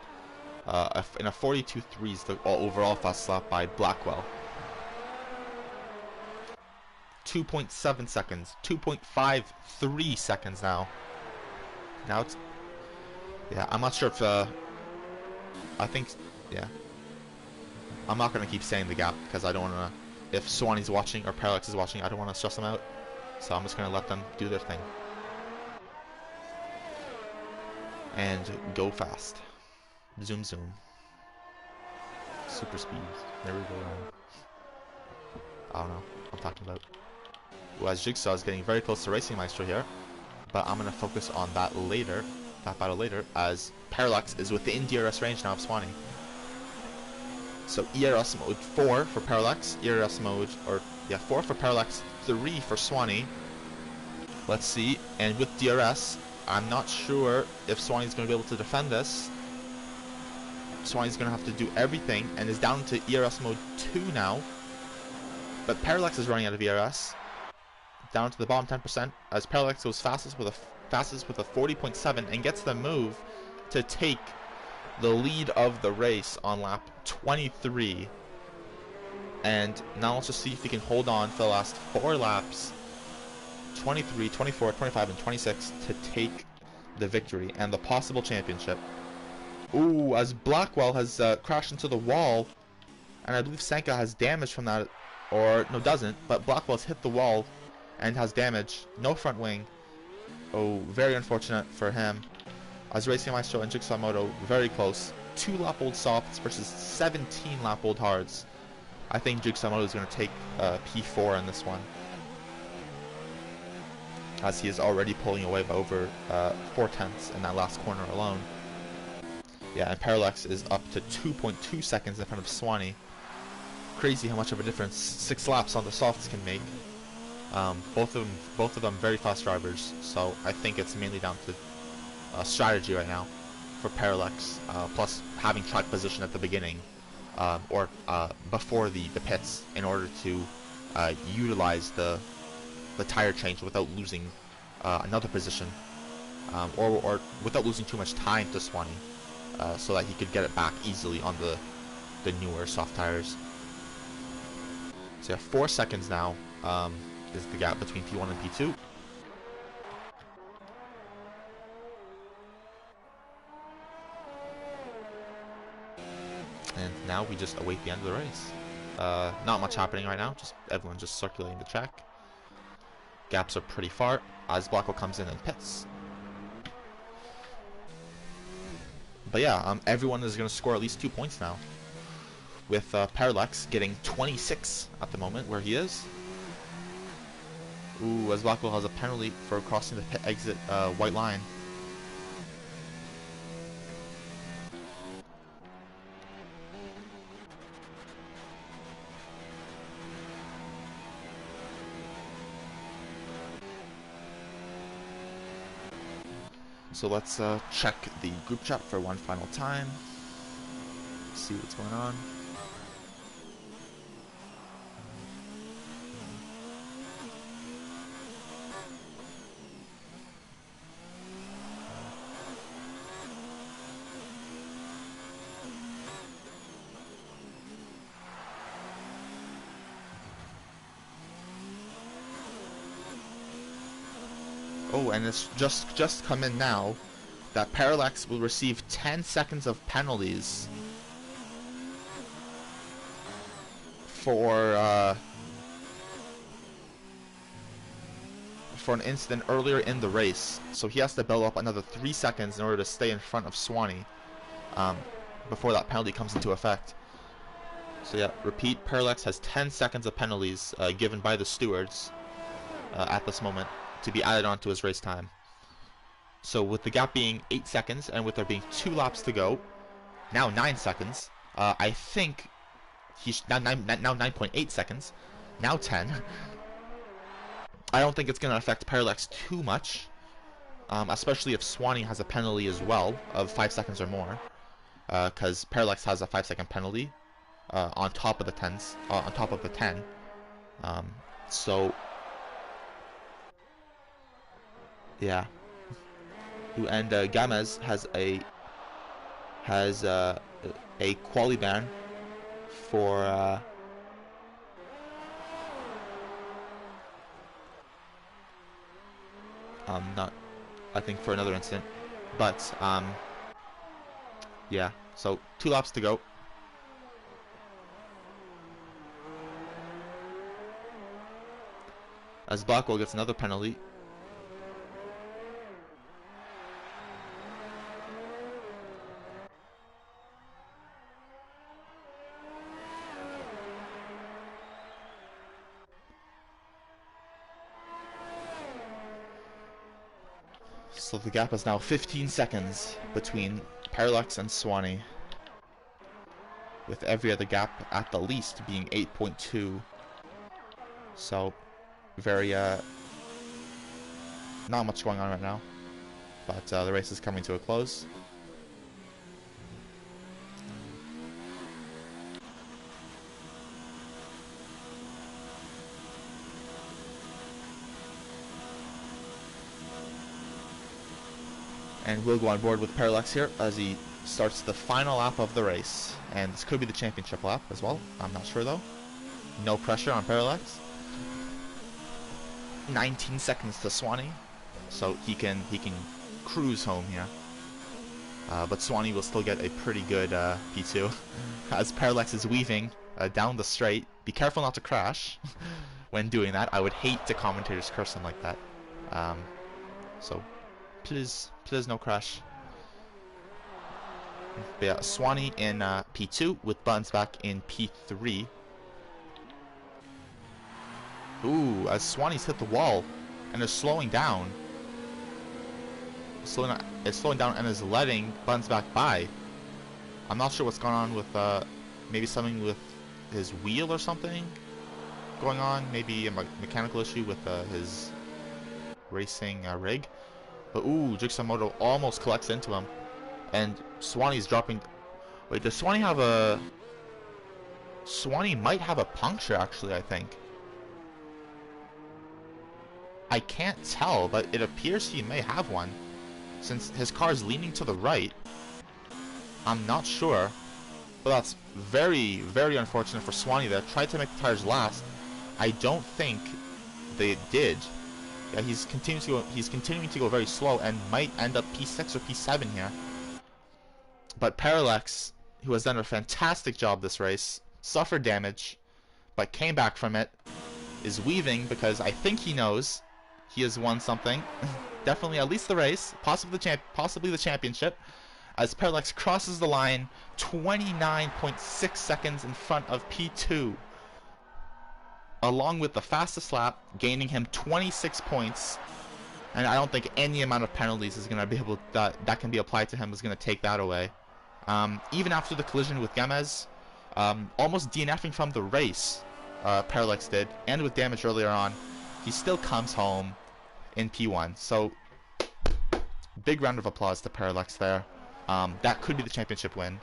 In a 42.3 is the overall fastest lap by Blackwell. 2.7 seconds, 2.53 seconds now. Now it's, yeah, I'm not sure if, I think, yeah. I'm not going to keep saying the gap because I don't want to, if Swanee's watching or Parallax is watching, I don't want to stress them out. So I'm just going to let them do their thing. And go fast. Zoom zoom. Super speed. There we go. I don't know what I'm talking about. Well, as Jigsaw is getting very close to Racing Maestro here, but I'm going to focus on that later, that battle later, as Parallax is within DRS range now of Swanee. So ERS mode 4 for Parallax, ERS mode, 4 for Parallax, 3 for Swanee. Let's see, and with DRS, I'm not sure if Swanee's going to be able to defend this. Swanee's going to have to do everything, and is down to ERS mode 2 now. But Parallax is running out of ERS. Down to the bottom 10%, as Parallax goes fastest with a 40.7 and gets the move to take the lead of the race on lap 23. And now let's just see if he can hold on for the last 4 laps, 23, 24, 25, and 26, to take the victory and the possible championship. Ooh, as Blackwell has crashed into the wall, and I believe Senka has damage from that, or no, doesn't, but Blackwell's hit the wall and has damage. No front wing. Oh, very unfortunate for him. As Racing Maestro and Jigsaw Moto very close. 2 lap old softs versus 17 lap old hards. I think Jigsaw Moto is going to take P4 in this one, as he is already pulling away by over 4/10 in that last corner alone. Yeah, and Parallax is up to 2.2 seconds in front of Swanee. Crazy how much of a difference 6 laps on the softs can make. Both of them very fast drivers, so I think it's mainly down to strategy right now for Parallax, plus having track position at the beginning, or before the pits, in order to utilize the tire change without losing another position, or without losing too much time to Swanee, so that he could get it back easily on the newer soft tires. So yeah, 4 seconds now is the gap between P1 and P2. And now we just await the end of the race. Not much happening right now, just everyone just circulating the track. Gaps are pretty far as Blackwell comes in and pits. But yeah, everyone is going to score at least 2 points now, with Parallax getting 26 at the moment where he is. Ooh, as Blackwell has a penalty for crossing the pit exit white line. So let's check the group chat for one final time. See what's going on. Oh, and it's just come in now that Parallax will receive 10 seconds of penalties for an incident earlier in the race. So he has to build up another 3 seconds in order to stay in front of Swanee before that penalty comes into effect. So yeah, repeat, Parallax has 10 seconds of penalties given by the stewards at this moment, to be added on to his race time. So with the gap being 8 seconds, and with there being 2 laps to go, now 9 seconds, I think he's now 9.8 seconds, now 10. I don't think it's going to affect Parallax too much, especially if Swanee has a penalty as well of 5 seconds or more, because Parallax has a 5-second penalty on top of the 10s, on top of the 10. So yeah, and Gamez has a quali ban for not, I think, for another incident, but yeah. So 2 laps to go. As Blackwell gets another penalty. So the gap is now 15 seconds between Parallax and Swanee, with every other gap at the least being 8.2. So very not much going on right now, but the race is coming to a close. And we'll go on board with Parallax here as he starts the final lap of the race. And this could be the championship lap as well. I'm not sure though. No pressure on Parallax. 19 seconds to Swanee, so he can cruise home here. But Swanee will still get a pretty good P2 as Parallax is weaving down the straight. Be careful not to crash when doing that. I would hate the commentators curse him like that. So please no crash. But yeah, Swanee in P2 with Buns back in P3. Ooh, as Swanee's hit the wall and is slowing down. It's slowing down and is letting Buns back by. I'm not sure what's going on with maybe something with his wheel or something going on. Maybe a mechanical issue with his racing rig. But ooh, Jigsaw almost collects into him. And Swanee's dropping. Wait, does Swanee have a... Swanee might have a puncture actually, I think. I can't tell, but it appears he may have one, since his car is leaning to the right. I'm not sure, but that's very, very unfortunate for Swanee there. Tried to make the tires last. I don't think they did. Yeah, he's continuing to go very slow and might end up P6 or P7 here. But Parallax, who has done a fantastic job this race, suffered damage, but came back from it, is weaving because I think he knows he has won something. Definitely at least the race, possibly the championship, as Parallax crosses the line 29.6 seconds in front of P2, along with the fastest lap, gaining him 26 points. And I don't think any amount of penalties is going to be able that can be applied to him is going to take that away. Even after the collision with Gemez, almost DNFing from the race, Parallax did, and with damage earlier on, he still comes home in P1. So, big round of applause to Parallax there. That could be the championship win.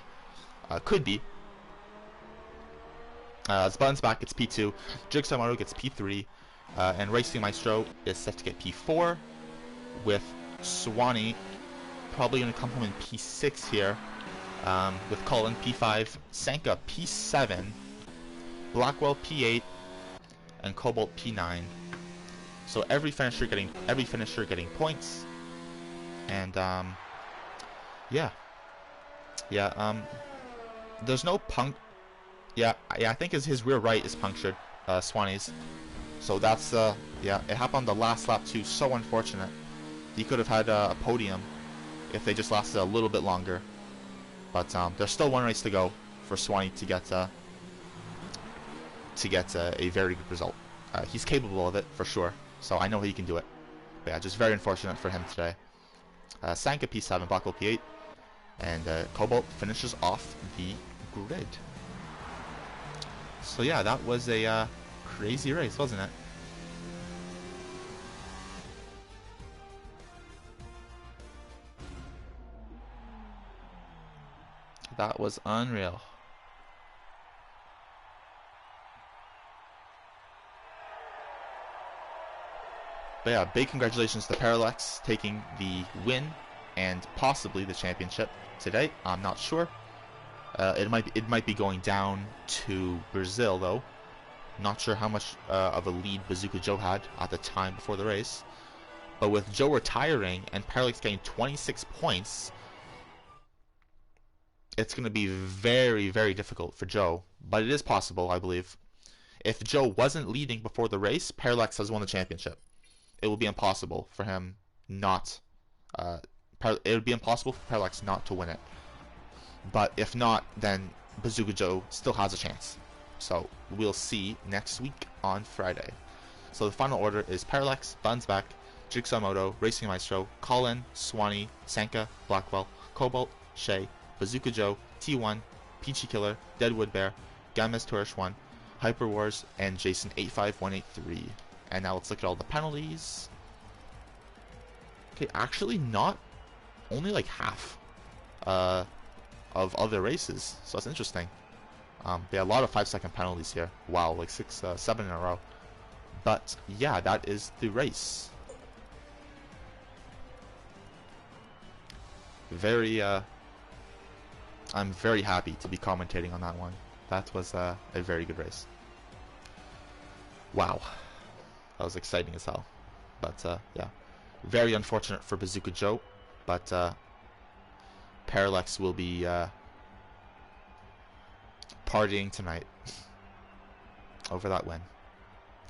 Could be. As Buns back gets P2, Jigsaw Maru gets P3, and Racing Maestro is set to get P4, with Swanee probably going to come home in P6 here, with Cullen P5, Sanka P7, Blackwell P8, and Cobalt P9. So every finisher getting points, and there's no Yeah, I think his rear right is punctured, Swanee's. So that's it happened on the last lap too. So unfortunate. He could have had a podium if they just lasted a little bit longer. But there's still one race to go for Swanee to get a very good result. He's capable of it for sure. So I know he can do it. But yeah, just very unfortunate for him today. Sanka P7, Blackwell P8, and Cobalt finishes off the grid. So yeah, that was a crazy race, wasn't it? That was unreal. But yeah, big congratulations to Parallax taking the win and possibly the championship today. I'm not sure. It might be going down to Brazil though. Not sure how much of a lead Bazooka Joe had at the time before the race. But with Joe retiring and Parallax getting 26 points, it's going to be very, very difficult for Joe. But it is possible, I believe. If Joe wasn't leading before the race, Parallax has won the championship. It will be impossible for him not. It would be impossible for Parallax not to win it. But if not, then Bazooka Joe still has a chance. So we'll see next week on Friday. So the final order is Parallax, Buns back, Jigsaw Moto, Racing Maestro, Colin, Swanee, Sanka, Blackwell, Cobalt, Shay, Bazooka Joe, T1, Peachy Killer, Deadwood Bear, Games Tourish 1, Hyper Wars, and Jason 85183. And now let's look at all the penalties. Okay, actually not only like half of other races, so that's interesting. They had a lot of 5-second penalties here. Wow, like 7 in a row. But yeah, that is the race. I'm very happy to be commentating on that one. That was a very good race. Wow, that was exciting as hell. But yeah, very unfortunate for Bazooka Joe, but Parallax will be partying tonight over that win,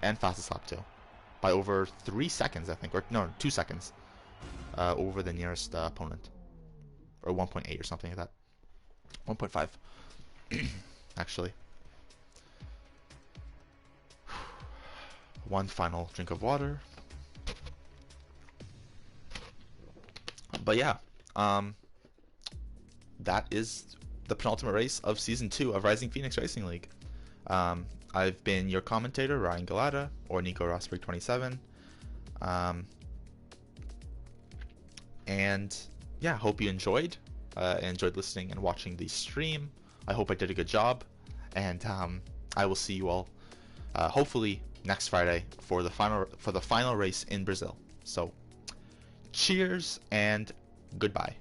and fastest lap too, by over 3 seconds I think, or no, 2 seconds over the nearest opponent, or 1.8 or something like that. 1.5 actually. One final drink of water. But yeah, that is the penultimate race of Season 2 of Rising Phoenix Racing League. I've been your commentator, Ryan Galata, or Nico Rosberg 27. And yeah, hope you enjoyed listening and watching the stream. I hope I did a good job, and I will see you all hopefully next Friday for the final race in Brazil. So cheers and goodbye.